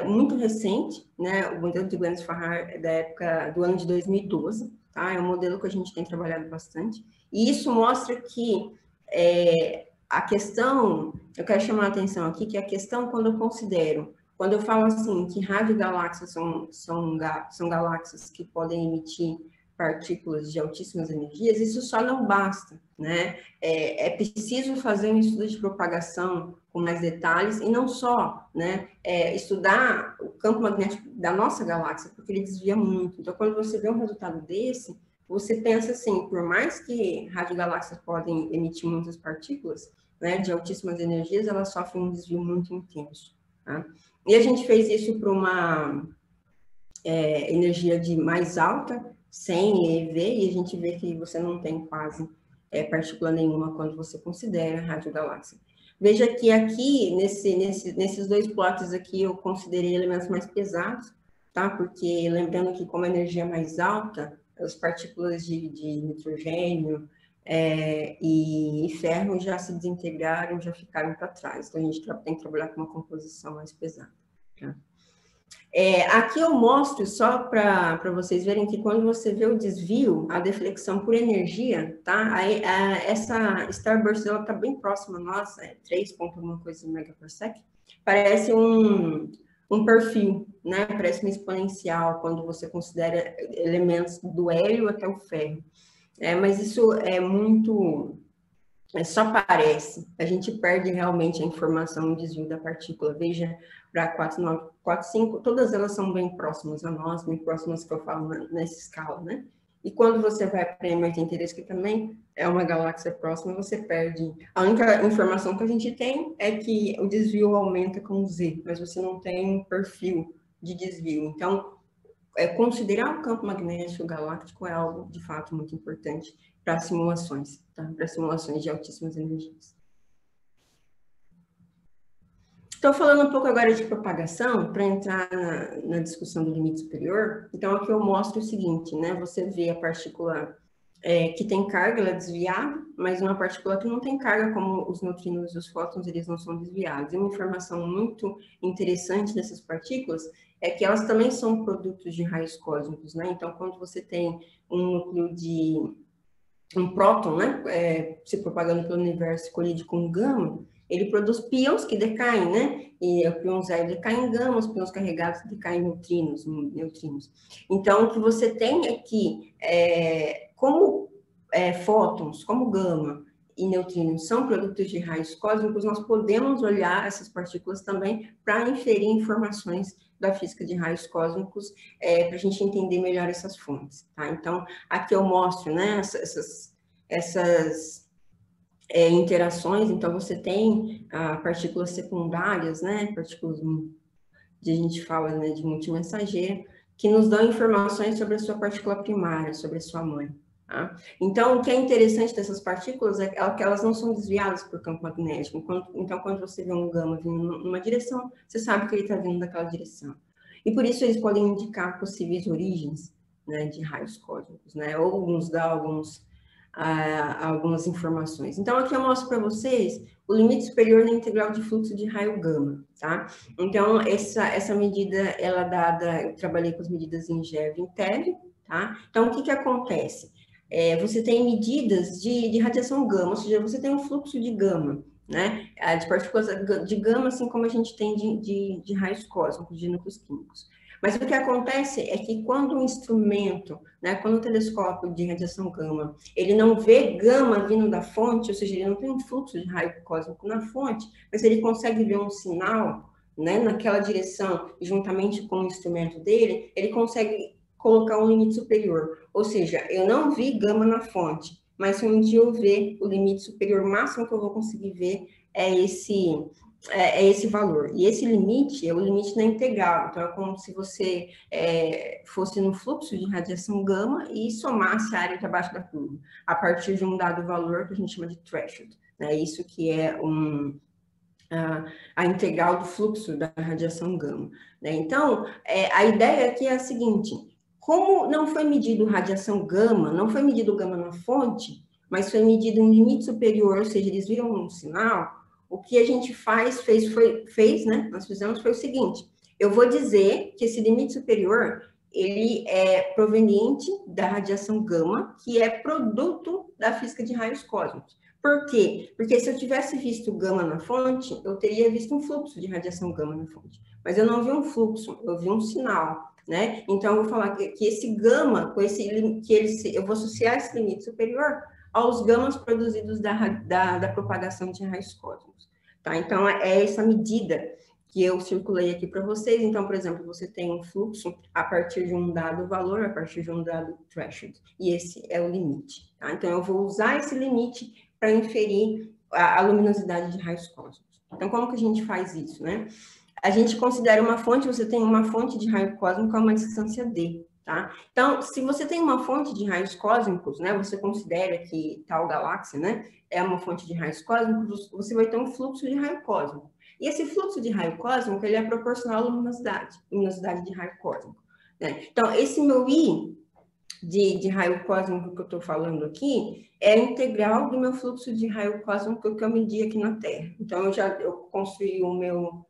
muito recente, né? O modelo de Gliens-Farrar é da época do ano de 2012, tá? É um modelo que a gente tem trabalhado bastante. E isso mostra que a questão, eu quero chamar a atenção aqui, que a questão quando eu falo assim, que radiogaláxias são galáxias que podem emitir partículas de altíssimas energias, isso só não basta, né? É preciso fazer um estudo de propagação com mais detalhes, e não só, né, estudar o campo magnético da nossa galáxia, porque ele desvia muito. Então, quando você vê um resultado desse, você pensa assim, por mais que radiogaláxias podem emitir muitas partículas, né, de altíssimas energias, elas sofrem um desvio muito intenso, tá? E a gente fez isso para uma energia de mais alta, 100 eV, e a gente vê que você não tem quase partícula nenhuma quando você considera radiogaláxia. Veja que aqui, nesses 2 plots aqui, eu considerei elementos mais pesados, tá? Porque lembrando que como a energia é mais alta, as partículas de nitrogênio e ferro já se desintegraram, já ficaram para trás. Então, a gente tem que trabalhar com uma composição mais pesada, tá? Aqui eu mostro só para vocês verem que quando você vê o desvio, a deflexão por energia, tá? Essa starburst ela está bem próxima a nós, 3 ponto alguma coisa megaparsec. Parece um perfil, né? Parece uma exponencial quando você considera elementos do hélio até o ferro. Mas isso só parece, a gente perde realmente a informação no desvio da partícula. Veja, para 4945, todas elas são bem próximas a nós, bem próximas que eu falo nessa escala, né? E quando você vai para a M83, que também é uma galáxia próxima, você perde. A única informação que a gente tem é que o desvio aumenta com Z, mas você não tem um perfil de desvio. Então, considerar o campo magnético galáctico é algo, de fato, muito importante para simulações, tá? Para simulações de altíssimas energias. Estou falando um pouco agora de propagação, para entrar na discussão do limite superior. Então, aqui eu mostro o seguinte, né? Você vê a partícula que tem carga, ela é desviada, mas uma partícula que não tem carga, como os neutrinos e os fótons, eles não são desviados. E uma informação muito interessante dessas partículas é que elas também são produtos de raios cósmicos, né? Então, quando você tem um núcleo de um próton, né, se propagando pelo universo colidindo com gama, ele produz pions que decaem, né? E o pion zero decai em gama, os pions carregados decaem em neutrinos. Então, o que você tem é que, como fótons, como gama e neutrinos são produtos de raios cósmicos, nós podemos olhar essas partículas também para inferir informações da física de raios cósmicos, para a gente entender melhor essas fontes, tá? Então, aqui eu mostro, né, essas interações. Então, você tem partículas secundárias, né, partículas que a gente fala, né, de multimensageiro, que nos dão informações sobre a sua partícula primária, sobre a sua mãe. Tá? Então, o que é interessante dessas partículas é que elas não são desviadas por campo magnético. Então, quando você vê um gama vindo numa direção, você sabe que ele está vindo daquela direção. E por isso eles podem indicar possíveis origens, né, de raios cósmicos, né, ou nos dar algumas informações. Então, aqui eu mostro para vocês o limite superior da integral de fluxo de raio gama, tá? Então, essa medida, ela é dada, eu trabalhei com as medidas em GeV e em TeV, tá? Então, o que acontece? Você tem medidas de radiação gama, ou seja, você tem um fluxo de gama, né? De partículas de gama, assim como a gente tem de raios cósmicos, de núcleos químicos. Mas o que acontece é que quando um instrumento, né, quando o telescópio de radiação gama, ele não vê gama vindo da fonte, ou seja, ele não tem um fluxo de raio cósmico na fonte, mas ele consegue ver um sinal, né, naquela direção, juntamente com o instrumento dele, ele consegue colocar um limite superior. Ou seja, eu não vi gama na fonte, mas se um dia eu ver o limite superior máximo que eu vou conseguir ver é esse valor. E esse limite é o limite na integral. Então, é como se você fosse no fluxo de radiação gama e somasse a área de abaixo da curva, a partir de um dado valor que a gente chama de threshold. Né? Isso que é a integral do fluxo da radiação gama. Né? Então, a ideia aqui é a seguinte: como não foi medido radiação gama, não foi medido gama na fonte, mas foi medido um limite superior, ou seja, eles viram um sinal, o que a gente fez, né? Nós fizemos foi o seguinte: eu vou dizer que esse limite superior, ele é proveniente da radiação gama, que é produto da física de raios cósmicos. Por quê? Porque se eu tivesse visto gama na fonte, eu teria visto um fluxo de radiação gama na fonte. Mas eu não vi um fluxo, eu vi um sinal, né? Então, eu vou falar que esse gama, eu vou associar esse limite superior aos gamas produzidos da propagação de raios cósmicos. Tá? Então, é essa medida que eu circulei aqui para vocês. Então, por exemplo, você tem um fluxo a partir de um dado valor, a partir de um dado threshold, e esse é o limite. Tá? Então, eu vou usar esse limite para inferir a luminosidade de raios cósmicos. Então, como que a gente faz isso, né? A gente considera uma fonte, você tem uma fonte de raio cósmico a uma distância d. Tá? Então, se você tem uma fonte de raios cósmicos, né, você considera que tal galáxia, né, é uma fonte de raios cósmicos, você vai ter um fluxo de raio cósmico. E esse fluxo de raio cósmico, ele é proporcional à luminosidade de raio cósmico. Né? Então, esse meu I de raio cósmico que eu estou falando aqui é a integral do meu fluxo de raio cósmico que eu medi aqui na Terra. Então, eu construí o meu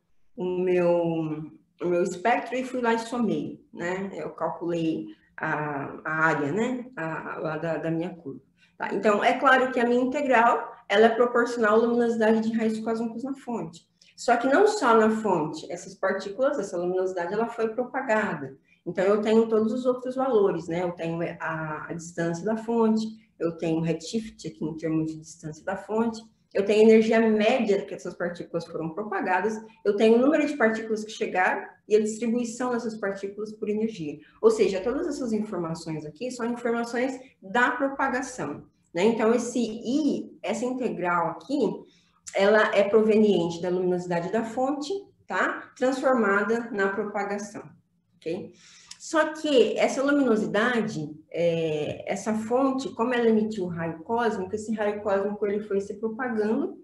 espectro e fui lá e somei, né? Eu calculei a área, né? Lá da minha curva. Tá? Então, é claro que a minha integral, ela é proporcional à luminosidade de raios cósmicos na fonte. Só que não só na fonte, essas partículas, essa luminosidade, ela foi propagada. Então, eu tenho todos os outros valores, né? Eu tenho a distância da fonte, eu tenho o redshift aqui em termos de distância da fonte, eu tenho a energia média que essas partículas foram propagadas, eu tenho o número de partículas que chegaram e a distribuição dessas partículas por energia. Ou seja, todas essas informações aqui são informações da propagação, né? Então, essa integral aqui, ela é proveniente da luminosidade da fonte, tá? Transformada na propagação, ok? Só que essa luminosidade, essa fonte, como ela emitiu raio cósmico, esse raio cósmico ele foi se propagando,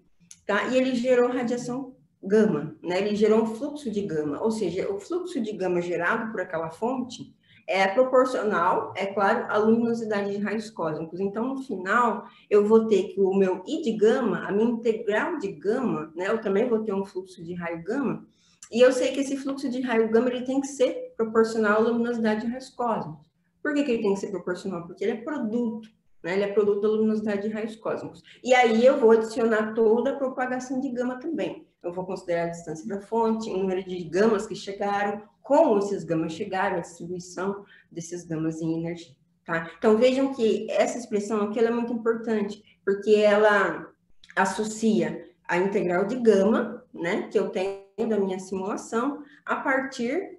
tá? E ele gerou radiação gama, né? Ele gerou um fluxo de gama, ou seja, o fluxo de gama gerado por aquela fonte é proporcional, é claro, à luminosidade de raios cósmicos. Então, no final, eu vou ter que o meu I de gama, a minha integral de gama, né? Eu também vou ter um fluxo de raio gama, e eu sei que esse fluxo de raio gama ele tem que ser proporcional à luminosidade de raios cósmicos. Por que ele tem que ser proporcional? Porque ele é produto, né? Ele é produto da luminosidade de raios cósmicos. E aí eu vou adicionar toda a propagação de gama também. Eu vou considerar a distância da fonte, o número de gamas que chegaram, como esses gamas chegaram, a distribuição desses gamas em energia. Tá? Então, vejam que essa expressão aqui ela é muito importante, porque ela associa a integral de gama, né, que eu tenho da minha simulação, a partir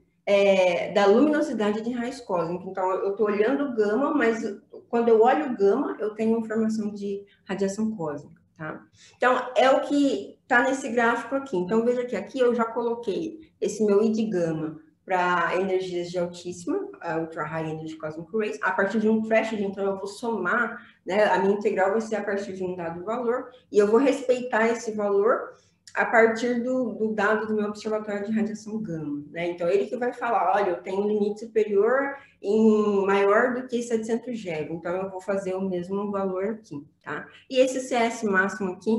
da luminosidade de raios cósmicos. Então, eu estou olhando gama, mas quando eu olho gama, eu tenho informação de radiação cósmica. Tá? Então, é o que está nesse gráfico aqui. Então, veja que aqui eu já coloquei esse meu I de gama para energias de altíssima, Ultra High Energy Cosmic Rays, a partir de um threshold, então eu vou somar, né, a minha integral vai ser a partir de um dado valor, e eu vou respeitar esse valor a partir do dado do meu observatório de radiação gama, né? Então, ele que vai falar, olha, eu tenho um limite superior em maior do que 700 GeV, então eu vou fazer o mesmo valor aqui, tá? E esse CS máximo aqui,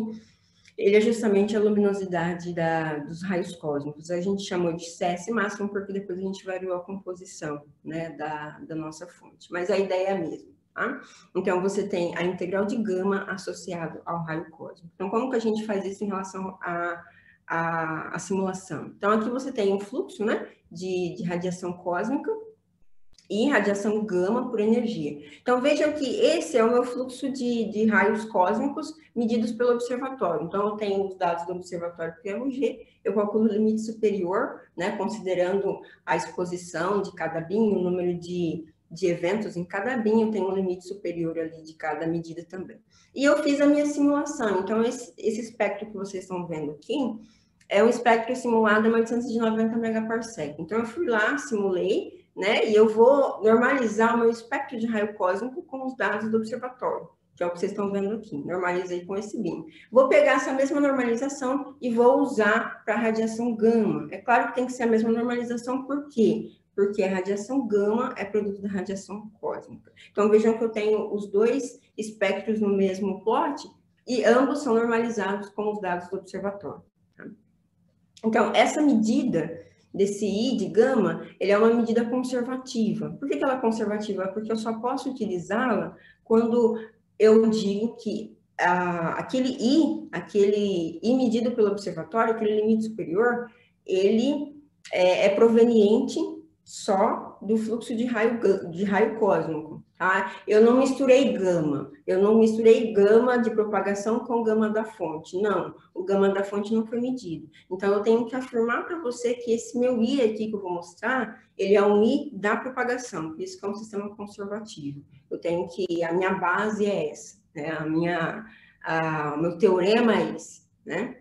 ele é justamente a luminosidade dos raios cósmicos. A gente chamou de CS máximo porque depois a gente variou a composição, né, da nossa fonte. Mas a ideia é a mesma, tá? Então, você tem a integral de gama associado ao raio cósmico. Então, como que a gente faz isso em relação à simulação? Então, aqui você tem um fluxo, né, de radiação cósmica e radiação gama por energia. Então, vejam que esse é o meu fluxo de raios cósmicos medidos pelo observatório. Então, eu tenho os dados do observatório PLG, eu calculo o limite superior, né, considerando a exposição de cada bin, o número de eventos em cada bin, eu tenho um limite superior ali de cada medida também. E eu fiz a minha simulação. Então, esse espectro que vocês estão vendo aqui é um espectro simulado a 890 megaparsec. Então, eu fui lá, simulei, né? E eu vou normalizar o meu espectro de raio cósmico com os dados do observatório, que é o que vocês estão vendo aqui. Normalizei com esse BIM. Vou pegar essa mesma normalização e vou usar para a radiação gama. É claro que tem que ser a mesma normalização, por quê? Porque a radiação gama é produto da radiação cósmica. Então, vejam que eu tenho os dois espectros no mesmo plot e ambos são normalizados com os dados do observatório. Tá? Então, essa medida desse I de gama, ele é uma medida conservativa. Por que ela é conservativa? Porque eu só posso utilizá-la quando eu digo que aquele I medido pelo observatório, aquele limite superior, ele é proveniente só do fluxo de raio cósmico, tá? Eu não misturei gama de propagação com gama da fonte, não, o gama da fonte não foi medido. Então, eu tenho que afirmar para você que esse meu I aqui que eu vou mostrar, ele é um I da propagação, por isso que é um sistema conservativo. Eu tenho que, a minha base é essa, né? O meu teorema é esse, né?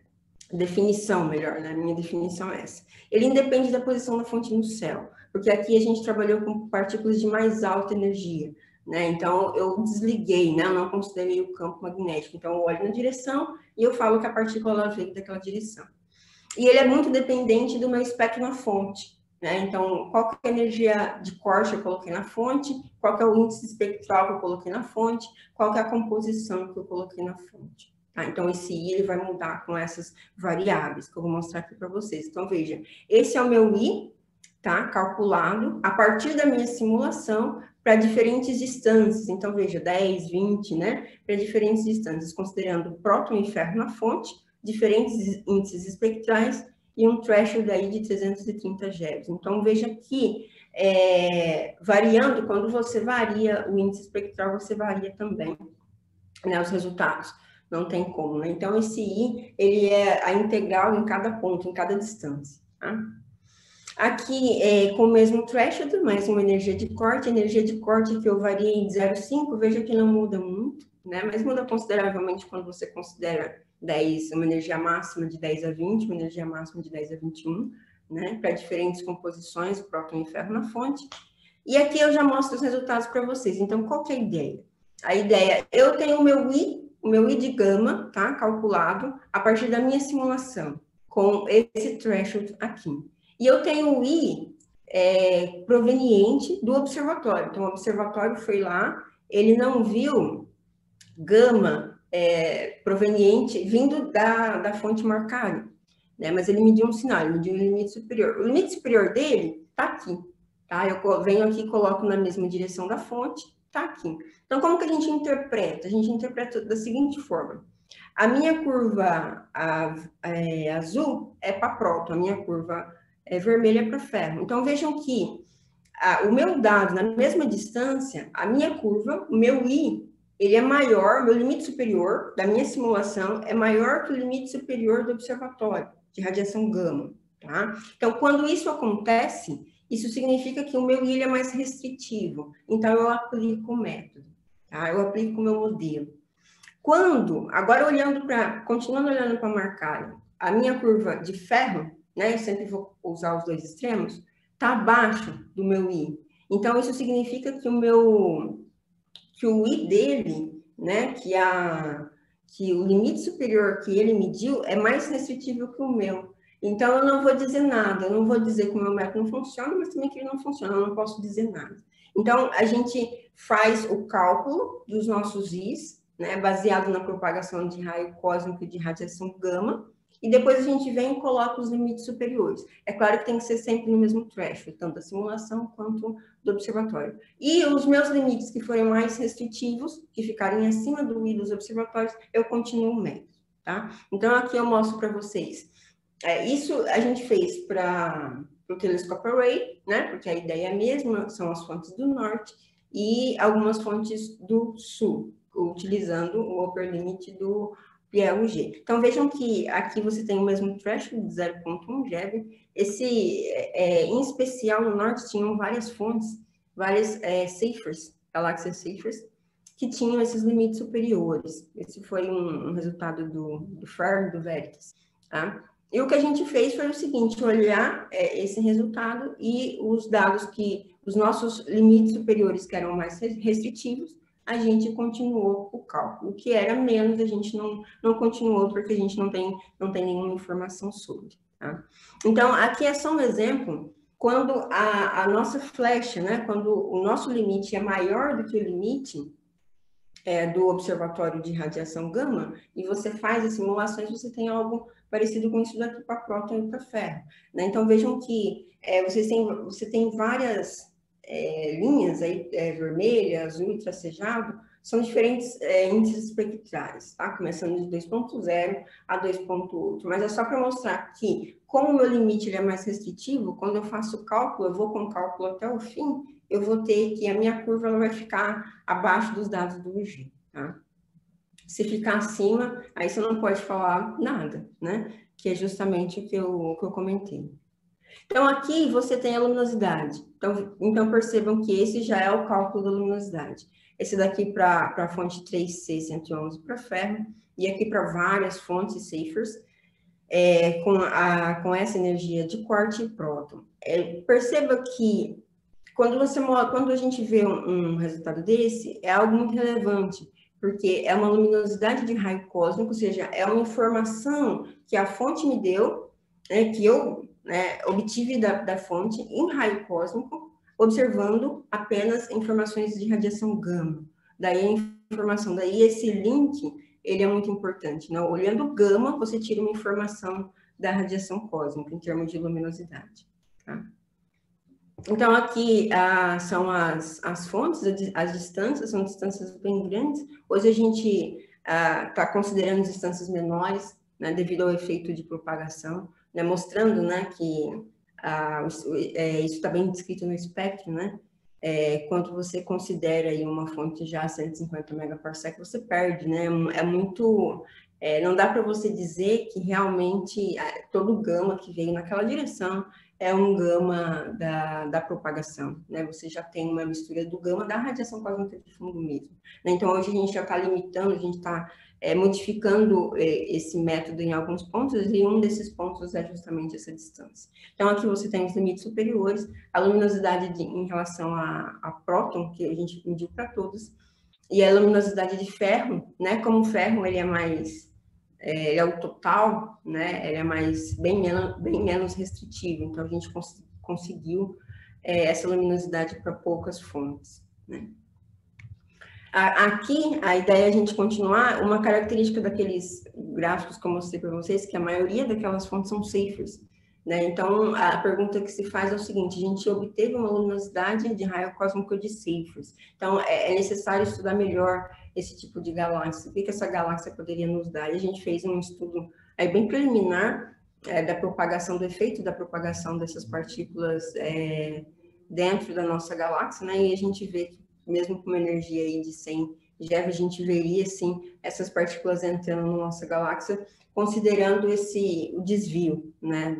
Definição, melhor, né? A minha definição é essa. Ele independe da posição da fonte no céu, porque aqui a gente trabalhou com partículas de mais alta energia, né? Então, eu desliguei, né? Eu não considerei o campo magnético. Então, eu olho na direção e eu falo que a partícula ela veio daquela direção. E ele é muito dependente do meu espectro na fonte, né? Então, qual que é a energia de corte eu coloquei na fonte, qual que é o índice espectral que eu coloquei na fonte, qual que é a composição que eu coloquei na fonte. Tá? Então, esse I ele vai mudar com essas variáveis que eu vou mostrar aqui para vocês. Então, veja, esse é o meu I, tá? Calculado a partir da minha simulação para diferentes distâncias. Então, veja, 10, 20, né? Para diferentes distâncias, considerando próton e ferro na fonte, diferentes índices espectrais e um threshold aí de 330 GeV. Então, veja que, variando, quando você varia o índice espectral, você varia também, né, os resultados. Não tem como, né? Então, esse I, ele é a integral em cada ponto, em cada distância, tá? Aqui, com o mesmo threshold, mais uma energia de corte que eu variei em 0,5, veja que não muda muito, né? Mas muda consideravelmente quando você considera 10, uma energia máxima de 10 a 20, uma energia máxima de 10 a 21, né? Para diferentes composições, próton e ferro na fonte. E aqui eu já mostro os resultados para vocês. Então, qual que é a ideia? A ideia, eu tenho o meu I de gama, tá? Calculado a partir da minha simulação, com esse threshold aqui. E eu tenho o I proveniente do observatório. Então, o observatório foi lá, ele não viu gama proveniente, vindo da fonte marcada, né? Mas ele mediu um sinal, ele mediu o limite superior. O limite superior dele está aqui, tá? Eu venho aqui e coloco na mesma direção da fonte, está aqui. Então, como que a gente interpreta? A gente interpreta da seguinte forma. A minha curva azul é para próton, a minha curva vermelha é para ferro. Então, vejam que o meu dado, na mesma distância, a minha curva, o meu I, ele é maior, meu limite superior da minha simulação é maior que o limite superior do observatório de radiação gama, tá? Então, quando isso acontece, isso significa que o meu I é mais restritivo. Então, eu aplico o método, tá? Eu aplico o meu modelo. Agora continuando olhando para a Marcari, a minha curva de ferro, né? Eu sempre vou usar os dois extremos, está abaixo do meu I. Então, isso significa que o I dele, né, que o limite superior que ele mediu é mais restritivo que o meu. Então, eu não vou dizer nada, eu não vou dizer que o meu método não funciona, mas também que ele não funciona, eu não posso dizer nada. Então, a gente faz o cálculo dos nossos Is, né, baseado na propagação de raio cósmico e de radiação gama, e depois a gente vem e coloca os limites superiores. É claro que tem que ser sempre no mesmo threshold, tanto da simulação quanto do observatório. E os meus limites que forem mais restritivos, que ficarem acima do I dos observatórios, eu continuo o método, tá? Então, aqui eu mostro para vocês. Isso a gente fez para o telescópio array, né? Porque a ideia é a mesma, são as fontes do norte e algumas fontes do sul, utilizando o upper limit do PLG. Então, vejam que aqui você tem o mesmo threshold de 0,1 GeV. Em especial, no norte, tinham várias fontes, várias Seyfert, galáxias Seyfert, que tinham esses limites superiores. Esse foi um resultado do FERM, do Veritas, tá? E o que a gente fez foi o seguinte, olhar esse resultado e os dados os nossos limites superiores, que eram mais restritivos, a gente continuou o cálculo. O que era menos, a gente não continuou, porque a gente não tem nenhuma informação sobre, tá? Então, aqui é só um exemplo, quando a nossa flecha, né, quando o nosso limite é maior do que o limite do observatório de radiação gama, e você faz as simulações, você tem algo parecido com isso daqui para próton e para ferro, né? Então, vejam que você tem várias linhas aí, vermelha, azul e tracejado, são diferentes índices espectrais, tá? Começando de 2.0 a 2.8, mas é só para mostrar que, como o meu limite ele é mais restritivo, quando eu faço o cálculo, eu vou com o cálculo até o fim, eu vou ter que a minha curva ela vai ficar abaixo dos dados do UG, tá? Se ficar acima, aí você não pode falar nada, né? Que é justamente o que eu comentei. Então, aqui você tem a luminosidade. Então, percebam que esse já é o cálculo da luminosidade. Esse daqui para a fonte 3C111 para ferro, e aqui para várias fontes Seyfert, com essa energia de corte e próton. Perceba que quando a gente vê um resultado desse, é algo muito relevante, porque é uma luminosidade de raio cósmico, ou seja, é uma informação que a fonte me deu, que eu obtive da fonte em raio cósmico, observando apenas informações de radiação gama. Daí esse link, ele é muito importante, né? Olhando gama, você tira uma informação da radiação cósmica, em termos de luminosidade, tá? Então, aqui são as fontes, as distâncias, são distâncias bem grandes. Hoje a gente está considerando distâncias menores, né, devido ao efeito de propagação, né, mostrando, né, que isso está bem descrito no espectro, né? Quando você considera aí uma fonte já a 150 megaparsec, você perde, né? É muito... não dá para você dizer que realmente todo gama que veio naquela direção é um gama da propagação, né? Você já tem uma mistura do gama da radiação cósmica de fundo mesmo, né? Então, hoje a gente já está limitando, a gente está modificando esse método em alguns pontos, e um desses pontos é justamente essa distância. Então, aqui você tem os limites superiores, a luminosidade em relação a próton, que a gente mediu para todos, e a luminosidade de ferro, né? Como o ferro ele é mais... ele é o total, né? Ele é bem menos restritivo, então a gente conseguiu essa luminosidade para poucas fontes, né? Aqui, a ideia é a gente continuar, uma característica daqueles gráficos que eu mostrei para vocês, que a maioria daquelas fontes são Seyfert, né? Então, a pergunta que se faz é o seguinte: a gente obteve uma luminosidade de raio cósmico de Cephus. Então, é necessário estudar melhor esse tipo de galáxia. O que essa galáxia poderia nos dar? E a gente fez um estudo bem preliminar da propagação, do efeito da propagação dessas partículas dentro da nossa galáxia, né? E a gente vê que, mesmo com uma energia aí de 100 GeV, a gente veria, sim, essas partículas entrando na nossa galáxia, considerando o desvio, né,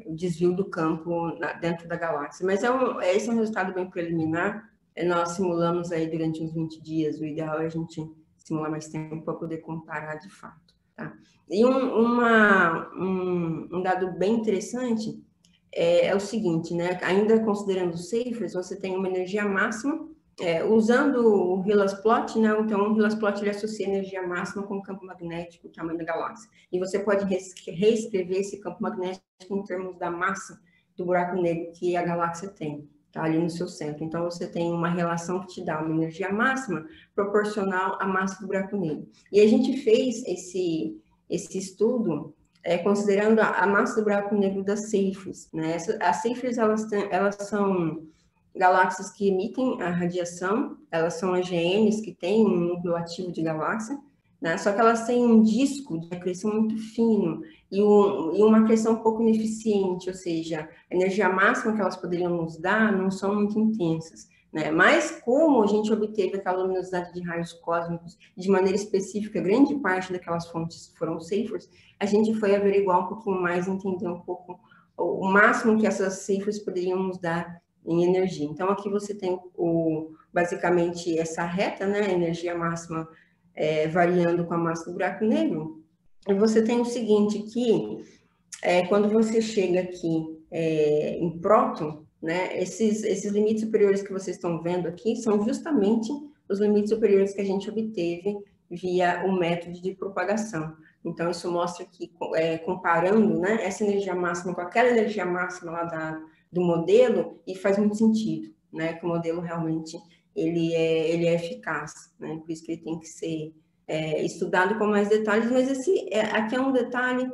o desvio do campo dentro da galáxia. Mas esse é um resultado bem preliminar. Nós simulamos aí durante uns 20 dias. O ideal é a gente simular mais tempo para poder comparar de fato, tá? E um dado bem interessante é o seguinte, né? Ainda considerando os Cephus, você tem uma energia máxima, usando o Hillas plot, né? Então, o Hillas plot ele associa a energia máxima com o campo magnético, o tamanho da galáxia. E você pode reescrever esse campo magnético em termos da massa do buraco negro que a galáxia tem, tá? Ali no seu centro. Então, você tem uma relação que te dá uma energia máxima proporcional à massa do buraco negro. E a gente fez esse estudo considerando a massa do buraco negro das Cephus, né? As Cephus, elas são galáxias que emitem a radiação, elas são AGNs que têm um núcleo ativo de galáxia, né? Só que elas têm um disco de acreção muito fino e uma acreção um pouco ineficiente, ou seja, a energia máxima que elas poderiam nos dar não são muito intensas, né? Mas como a gente obteve aquela luminosidade de raios cósmicos de maneira específica, grande parte daquelas fontes foram Cephus, a gente foi averiguar um pouquinho mais, entender um pouco o máximo que essas Cephus poderiam nos dar em energia. Então, aqui você tem basicamente essa reta, né, a energia máxima variando com a massa do buraco negro. E você tem o seguinte, que quando você chega aqui em próton, né, esses limites superiores que vocês estão vendo aqui são justamente os limites superiores que a gente obteve via o método de propagação. Então, isso mostra que, comparando, né, essa energia máxima com aquela energia máxima lá do modelo, e faz muito sentido, né, que o modelo realmente ele é eficaz, né, por isso que ele tem que ser estudado com mais detalhes, mas aqui é um detalhe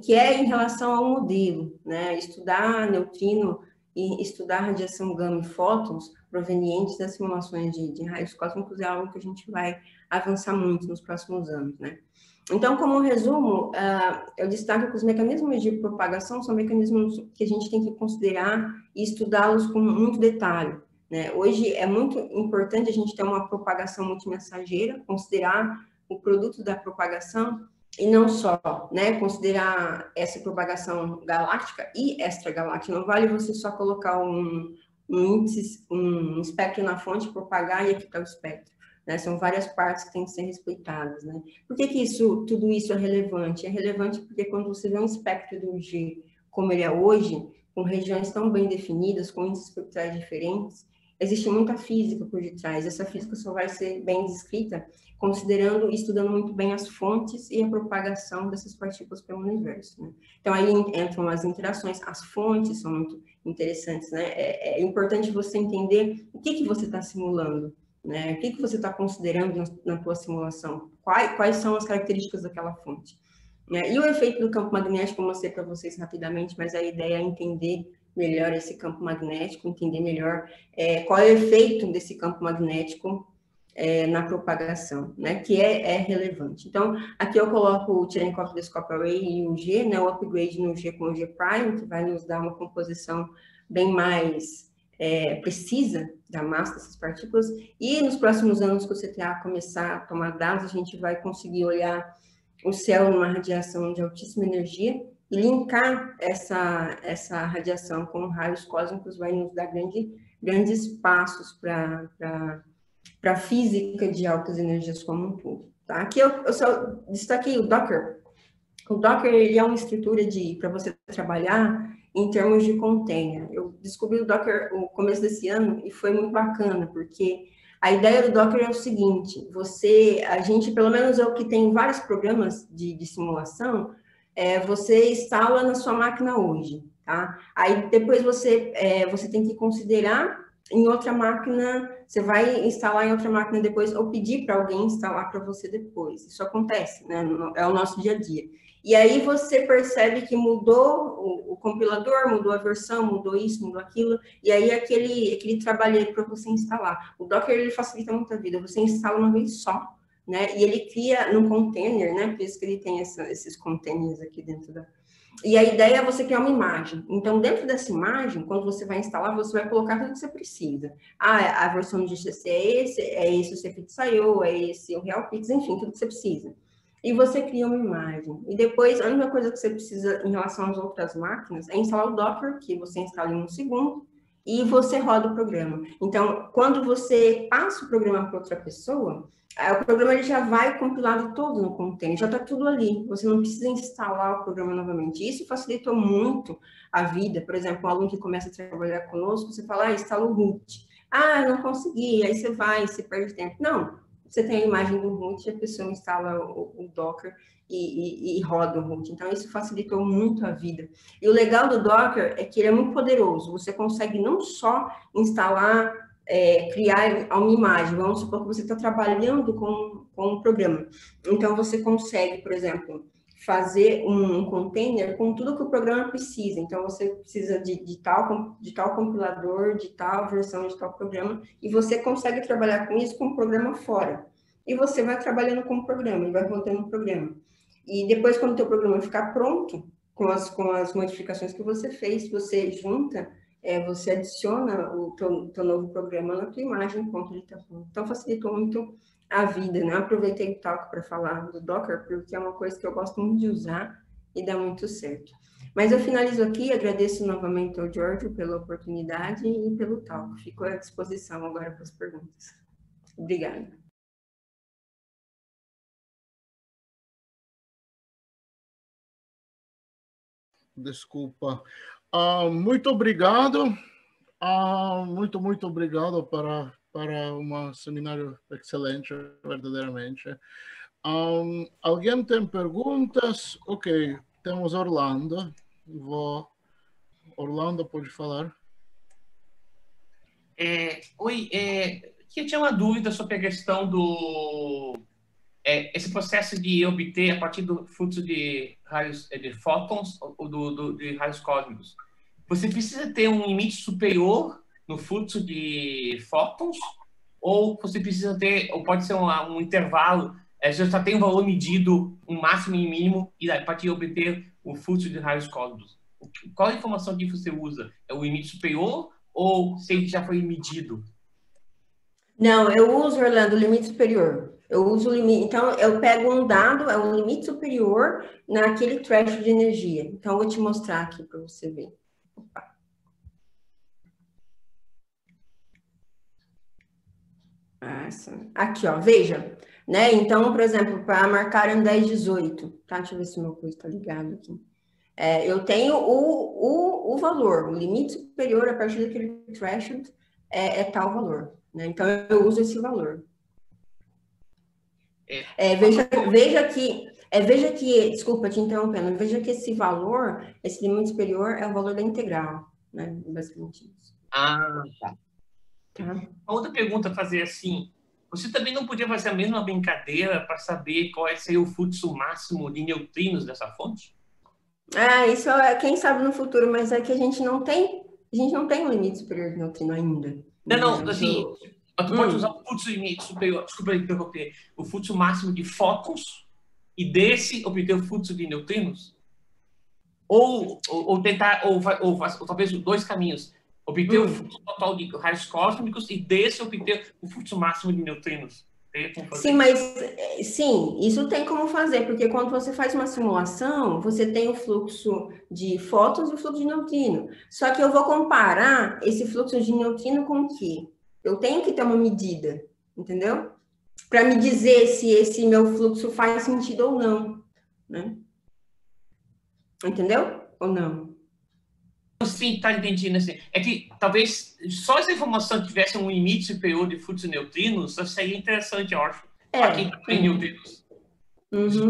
que é em relação ao modelo, né, estudar neutrino e estudar radiação gama e fótons provenientes das simulações de raios cósmicos é algo que a gente vai avançar muito nos próximos anos, né. Então, como resumo, eu destaco que os mecanismos de propagação são mecanismos que a gente tem que considerar e estudá-los com muito detalhe, né? Hoje é muito importante a gente ter uma propagação multimensageira, considerar o produto da propagação e não só, né, considerar essa propagação galáctica e extragaláctica. Não vale você só colocar um espectro na fonte, propagar e aqui está o espectro. Né, são várias partes que têm que ser respeitadas, né? Por que tudo isso é relevante? É relevante porque quando você vê um espectro do G como ele é hoje, com regiões tão bem definidas, com índices espectrais diferentes, existe muita física por detrás. Essa física só vai ser bem descrita considerando e estudando muito bem as fontes e a propagação dessas partículas pelo universo, né? Então, aí entram as interações, as fontes são muito interessantes, né? É importante você entender o que você está simulando, né? O que você está considerando na tua simulação? Quais são as características daquela fonte? E o efeito do campo magnético eu mostrei para vocês rapidamente, mas a ideia é entender melhor esse campo magnético, entender melhor qual é o efeito desse campo magnético na propagação, né? Que é relevante. Então, aqui eu coloco o Cherenkov-Descope Array e o G, né? O upgrade no G com o G prime, que vai nos dar uma composição bem mais precisa da massa dessas partículas, e nos próximos anos que o CTA começar a tomar dados, a gente vai conseguir olhar o céu numa radiação de altíssima energia e linkar essa radiação com raios cósmicos, vai nos dar grandes passos para a física de altas energias como um todo. Tá? Aqui eu só destaquei o Docker. O Docker ele é uma estrutura para você trabalhar em termos de container. Eu descobri o Docker no começo desse ano e foi muito bacana, porque a ideia do Docker é o seguinte, a gente, pelo menos eu que tenho vários programas de simulação, você instala na sua máquina hoje, tá? Aí depois você tem que considerar em outra máquina, você vai instalar em outra máquina depois, ou pedir para alguém instalar para você depois. Isso acontece, né? É o nosso dia a dia. E aí você percebe que mudou o compilador, mudou a versão, mudou isso, mudou aquilo, e aí aquele trabalho para você instalar. O Docker, ele facilita muito a vida, você instala uma vez só, né? E ele cria num container, né? Por isso que ele tem esses containers aqui dentro da... E a ideia é você criar uma imagem. Então, dentro dessa imagem, quando você vai instalar, você vai colocar tudo que você precisa. Ah, a versão de GCC é esse o CFDIO, é esse o RealPix, enfim, tudo que você precisa. E você cria uma imagem. E depois, a única coisa que você precisa em relação às outras máquinas é instalar o Docker, que você instala em 1 segundo, e você roda o programa. Então, quando você passa o programa para outra pessoa, o programa ele já vai compilado todo no container, já está tudo ali. Você não precisa instalar o programa novamente. Isso facilitou muito a vida. Por exemplo, um aluno que começa a trabalhar conosco, você fala, instala o root. Ah, não consegui. Aí você vai, você perde tempo. Não, você tem a imagem do root, a pessoa instala o Docker e roda o root. Então, isso facilitou muito a vida. E o legal do Docker é que ele é muito poderoso. Você consegue não só instalar, criar uma imagem. Vamos supor que você está trabalhando com um programa. Então, você consegue, por exemplo, fazer um container com tudo que o programa precisa. Então, você precisa de tal compilador, de tal versão de tal programa, e você consegue trabalhar com isso com o programa fora. E você vai trabalhando com o programa, e vai rodando o programa. E depois, quando o teu programa ficar pronto, com as modificações que você fez, você junta, você adiciona o teu novo programa na tua imagem, enquanto ele está pronto. Então, facilitou muito a vida, né? Aproveitei o talk para falar do Docker, porque é uma coisa que eu gosto muito de usar e dá muito certo. Mas eu finalizo aqui, agradeço novamente ao Giorgio pela oportunidade e pelo talk. Fico à disposição agora para as perguntas. Obrigada. Desculpa. Muito obrigado. Muito obrigado para um seminário excelente, verdadeiramente. Alguém tem perguntas? Ok, temos Orlando. Orlando, pode falar? Oi, eu tinha uma dúvida sobre a questão do... esse processo de obter a partir do fluxo de raios de fótons ou de raios cósmicos. Você precisa ter um limite superior no fluxo de fótons ou você precisa ter, ou pode ser um intervalo, você só tem um valor medido, um máximo e mínimo, e a partir de obter o fluxo de raios cósmicos. Qual a informação que você usa? É o limite superior ou se ele já foi medido? Não, eu uso, Orlando, o limite superior. Eu uso o limite. Então, eu pego um dado, é um limite superior naquele threshold de energia. Então, eu vou te mostrar aqui para você ver. Opa. Aqui, ó, veja. Né? Então, por exemplo, para marcar em 1018, tá? Deixa eu ver se o meu coisa está ligado aqui. Eu tenho o valor, o limite superior a partir daquele threshold é tal valor. Né? Então, eu uso esse valor. Veja que, desculpa te interrompendo, veja que esse valor, esse limite superior é o valor da integral, né? Basicamente isso. Tá. Outra pergunta a fazer assim, você também não podia fazer a mesma brincadeira para saber qual seria o fluxo máximo de neutrinos dessa fonte? Isso quem sabe no futuro, mas é que a gente não tem um limite superior de neutrino ainda. Não, assim, tu pode usar o fluxo limite superior, desculpa interromper, o fluxo máximo de fótons e desse obter o fluxo de neutrinos? Ou tentar, ou talvez dois caminhos, obter o fluxo total de raios cósmicos e desse obter o fluxo máximo de neutrinos. Sim, isso tem como fazer, porque quando você faz uma simulação, você tem o fluxo de fótons e o fluxo de neutrino. Só que eu vou comparar esse fluxo de neutrino com o quê? Eu tenho que ter uma medida, entendeu? Para me dizer se esse meu fluxo faz sentido ou não, né? Entendeu? Ou não? Sim, tá entendendo assim. É que talvez só essa informação tivesse um limite superior de fluxo de neutrinos, isso seria interessante, eu acho. Para quem tem neutrinos.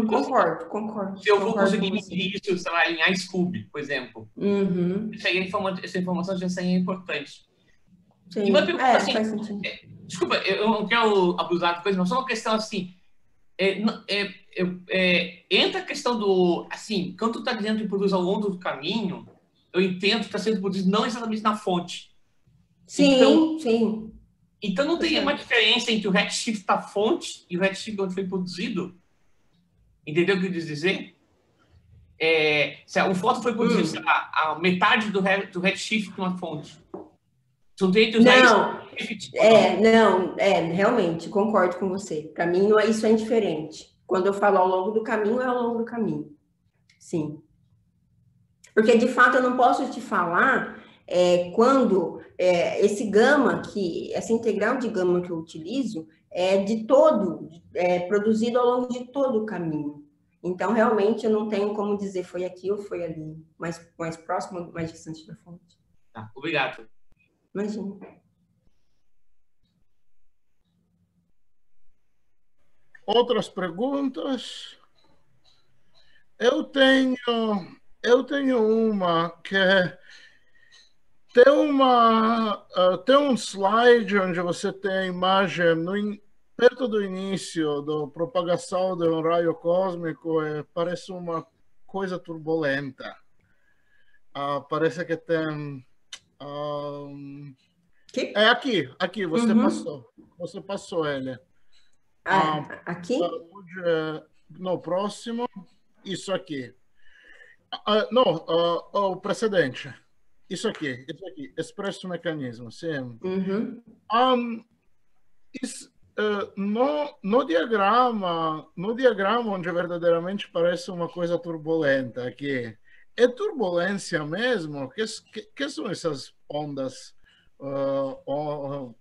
Concordo. Se eu vou conseguir medir isso, sei lá, em Ice Cube, por exemplo. Essa informação já seria importante. Sim. E uma pergunta assim, faz sentido. Desculpa, eu não quero abusar de coisa, mas só uma questão assim. entra a questão do... Assim, quando tu está dizendo que produz ao longo do caminho, eu entendo que está sendo produzido não exatamente na fonte. Sim, Então, sim. Então não tem uma diferença entre o redshift da fonte e o redshift onde foi produzido? Entendeu o que eu quis dizer? Se o fóton foi produzido, sei lá, a metade do redshift de uma fonte. Então, entre os não, realmente, concordo com você. Para mim, isso é indiferente. Quando eu falo ao longo do caminho, é ao longo do caminho. Sim. Porque, de fato, eu não posso te falar quando esse gama, essa integral de gama que eu utilizo, produzido ao longo de todo o caminho. Então, realmente, eu não tenho como dizer foi aqui ou foi ali, mais próximo, mais distante da fonte. Tá, obrigado. Imagina. Outras perguntas? Eu tenho uma que tem um slide onde você tem a imagem perto do início da propagação de um raio cósmico e parece uma coisa turbulenta. Parece que tem... é aqui, você passou ele. Aqui? No próximo, isso aqui. Não, o precedente. Isso aqui, expresso mecanismo, sim. Uhum. No diagrama onde verdadeiramente parece uma coisa turbulenta aqui, é turbulência mesmo? Que são essas ondas?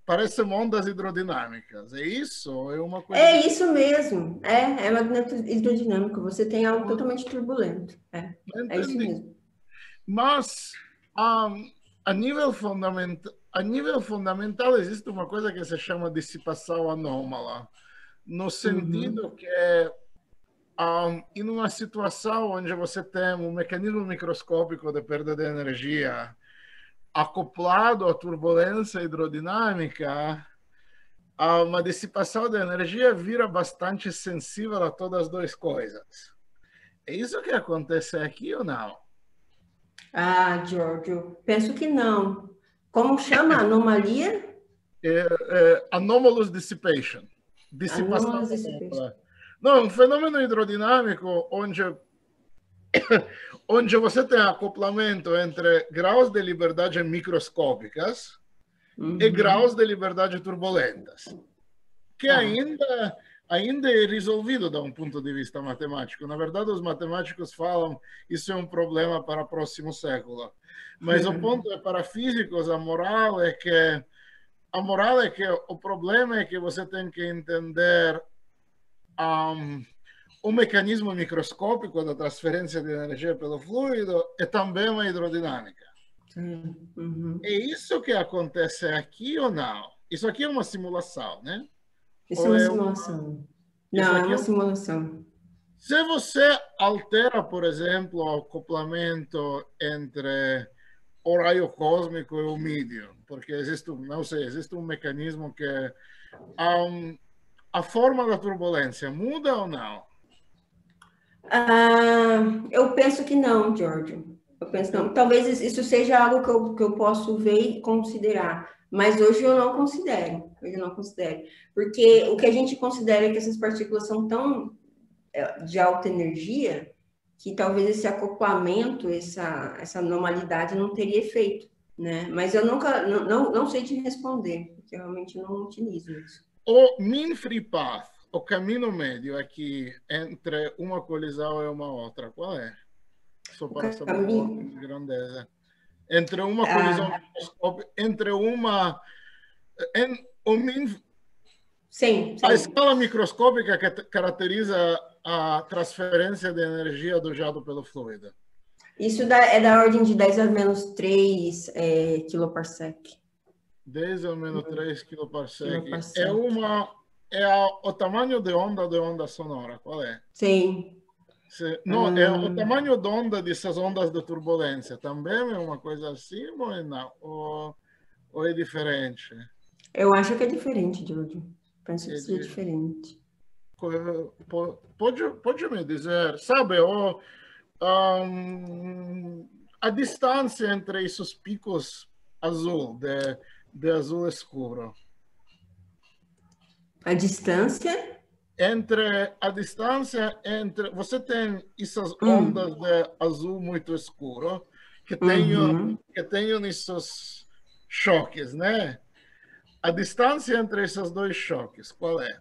Parecem ondas hidrodinâmicas, é isso? É uma coisa... É isso mesmo, é magneto hidrodinâmico, você tem algo totalmente turbulento, é isso mesmo. Mas, a nível fundamental, existe uma coisa que se chama dissipação anômala, no sentido que, em uma situação onde você tem um mecanismo microscópico de perda de energia acoplado à turbulência hidrodinâmica, uma dissipação de energia vira bastante sensível a todas as duas coisas. É isso que acontece aqui ou não? Giorgio, penso que não. Como chama a anomalia? Anomalous dissipation. Dissipação. Anomalous dissipation. Não, um fenômeno hidrodinâmico onde você tem acoplamento entre graus de liberdade microscópicas e graus de liberdade turbulentas, que ainda é resolvido da um ponto de vista matemático. Na verdade, os matemáticos falam isso é um problema para o próximo século. Mas o ponto é, para físicos, a moral é que o problema é que você tem que entender o mecanismo microscópico da transferência de energia pelo fluido e também a hidrodinâmica. É isso que acontece aqui ou não? Isso aqui é uma simulação, né? Isso é uma simulação. Não, é uma simulação. Se você altera, por exemplo, o acoplamento entre o raio cósmico e o medium, porque existe um mecanismo que a forma da turbulência muda ou não? Eu penso que não, Giorgio. Eu penso que não. Talvez isso seja algo que eu posso ver e considerar, mas hoje eu não considero. Porque o que a gente considera é que essas partículas são tão de alta energia que talvez esse acoplamento, essa normalidade não teria efeito, né? Mas eu não sei te responder, porque eu realmente não utilizo isso. O mean free path, o caminho médio aqui entre uma colisão e uma outra, qual é? Só para saber a grandeza. Entre uma colisão, Sim. A escala microscópica que caracteriza a transferência de energia do jato pelo fluido. Isso é da ordem de 10 a menos 3 kiloparsec. 10 a menos 3 kiloparsec. É o tamanho de onda sonora, qual é? Sim. Não, é o tamanho de onda dessas ondas de turbulência. Também é uma coisa assim ou não? Ou é diferente? Eu acho que é diferente, Giorgio. Penso que seja diferente. pode me dizer, sabe, a distância entre esses picos azul, de azul escuro? A distância? A distância entre... Você tem essas ondas de azul muito escuro, que tem esses choques, né? A distância entre esses dois choques, qual é?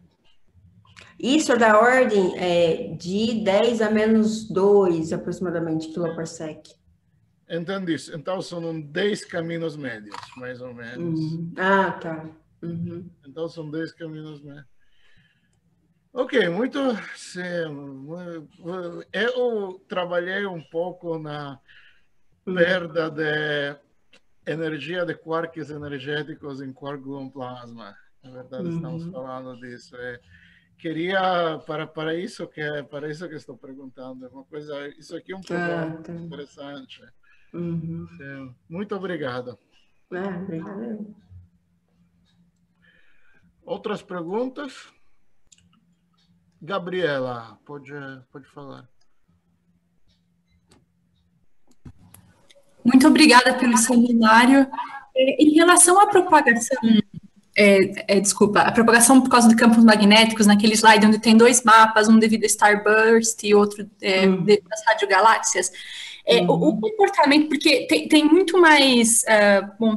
Isso é da ordem de 10 a menos 2, aproximadamente, kPa. Entendi. Então, são 10 caminhos médios, mais ou menos. Ah, tá. Então, são 10 caminhos médios. Ok, muito sim. Eu trabalhei um pouco na perda de energia de quarks energéticos em quark gluon plasma. Na verdade, estamos falando disso. Queria para isso que estou perguntando. Uma coisa, isso aqui é um problema interessante. Sim. Muito obrigado. Obrigado. Outras perguntas? Gabriela, pode falar. Muito obrigada pelo seminário. Em relação à propagação, desculpa, a propagação por causa de campos magnéticos, naquele slide onde tem 2 mapas, um devido a starburst e outro devido às radiogaláxias, o comportamento, porque tem muito mais,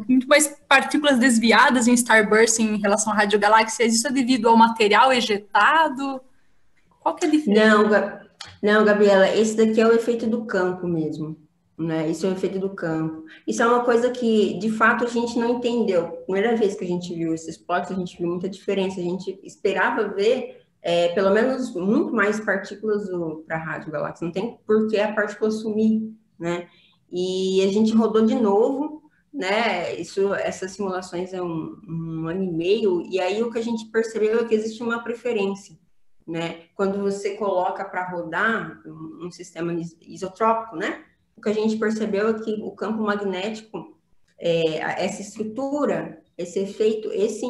muito mais partículas desviadas em starburst em relação a radiogaláxias, isso é devido ao material ejetado? Qual que é a diferença? Não, Gabriela, esse daqui é o efeito do campo mesmo, né? Isso é o efeito do campo. Isso é uma coisa que, de fato, a gente não entendeu. Primeira vez que a gente viu esses plots, a gente viu muita diferença. A gente esperava ver, pelo menos, muito mais partículas para a radiogaláxia. Não tem por que a partícula sumir, né? E a gente rodou de novo, né? Essas simulações é um ano e meio, e aí o que a gente percebeu é que existe uma preferência, né? Quando você coloca para rodar um sistema isotrópico, né? O que a gente percebeu é que o campo magnético, essa estrutura, esse efeito, esse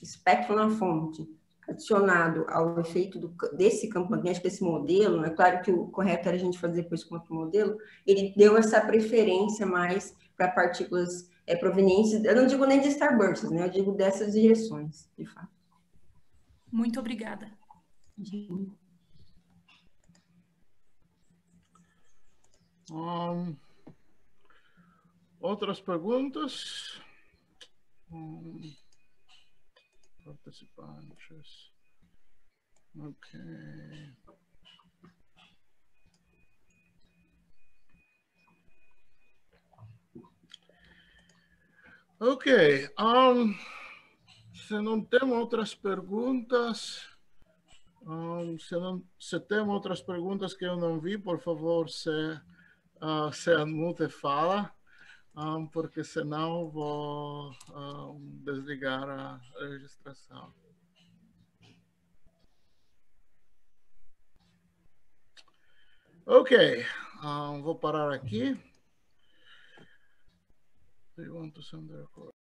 espectro na fonte, adicionado ao efeito desse campo magnético, desse modelo, é claro que o correto era a gente fazer depois com outro modelo, ele deu essa preferência mais para partículas provenientes, eu não digo nem de starbursts, né? Eu digo dessas direções, de fato. Muito obrigada. Outras perguntas? Participantes. Ok. Ok. Se não tem outras perguntas, se tem outras perguntas que eu não vi, por favor, se anota e fala, porque senão vou desligar a registração. Ok, vou parar aqui. Do you want to send the record?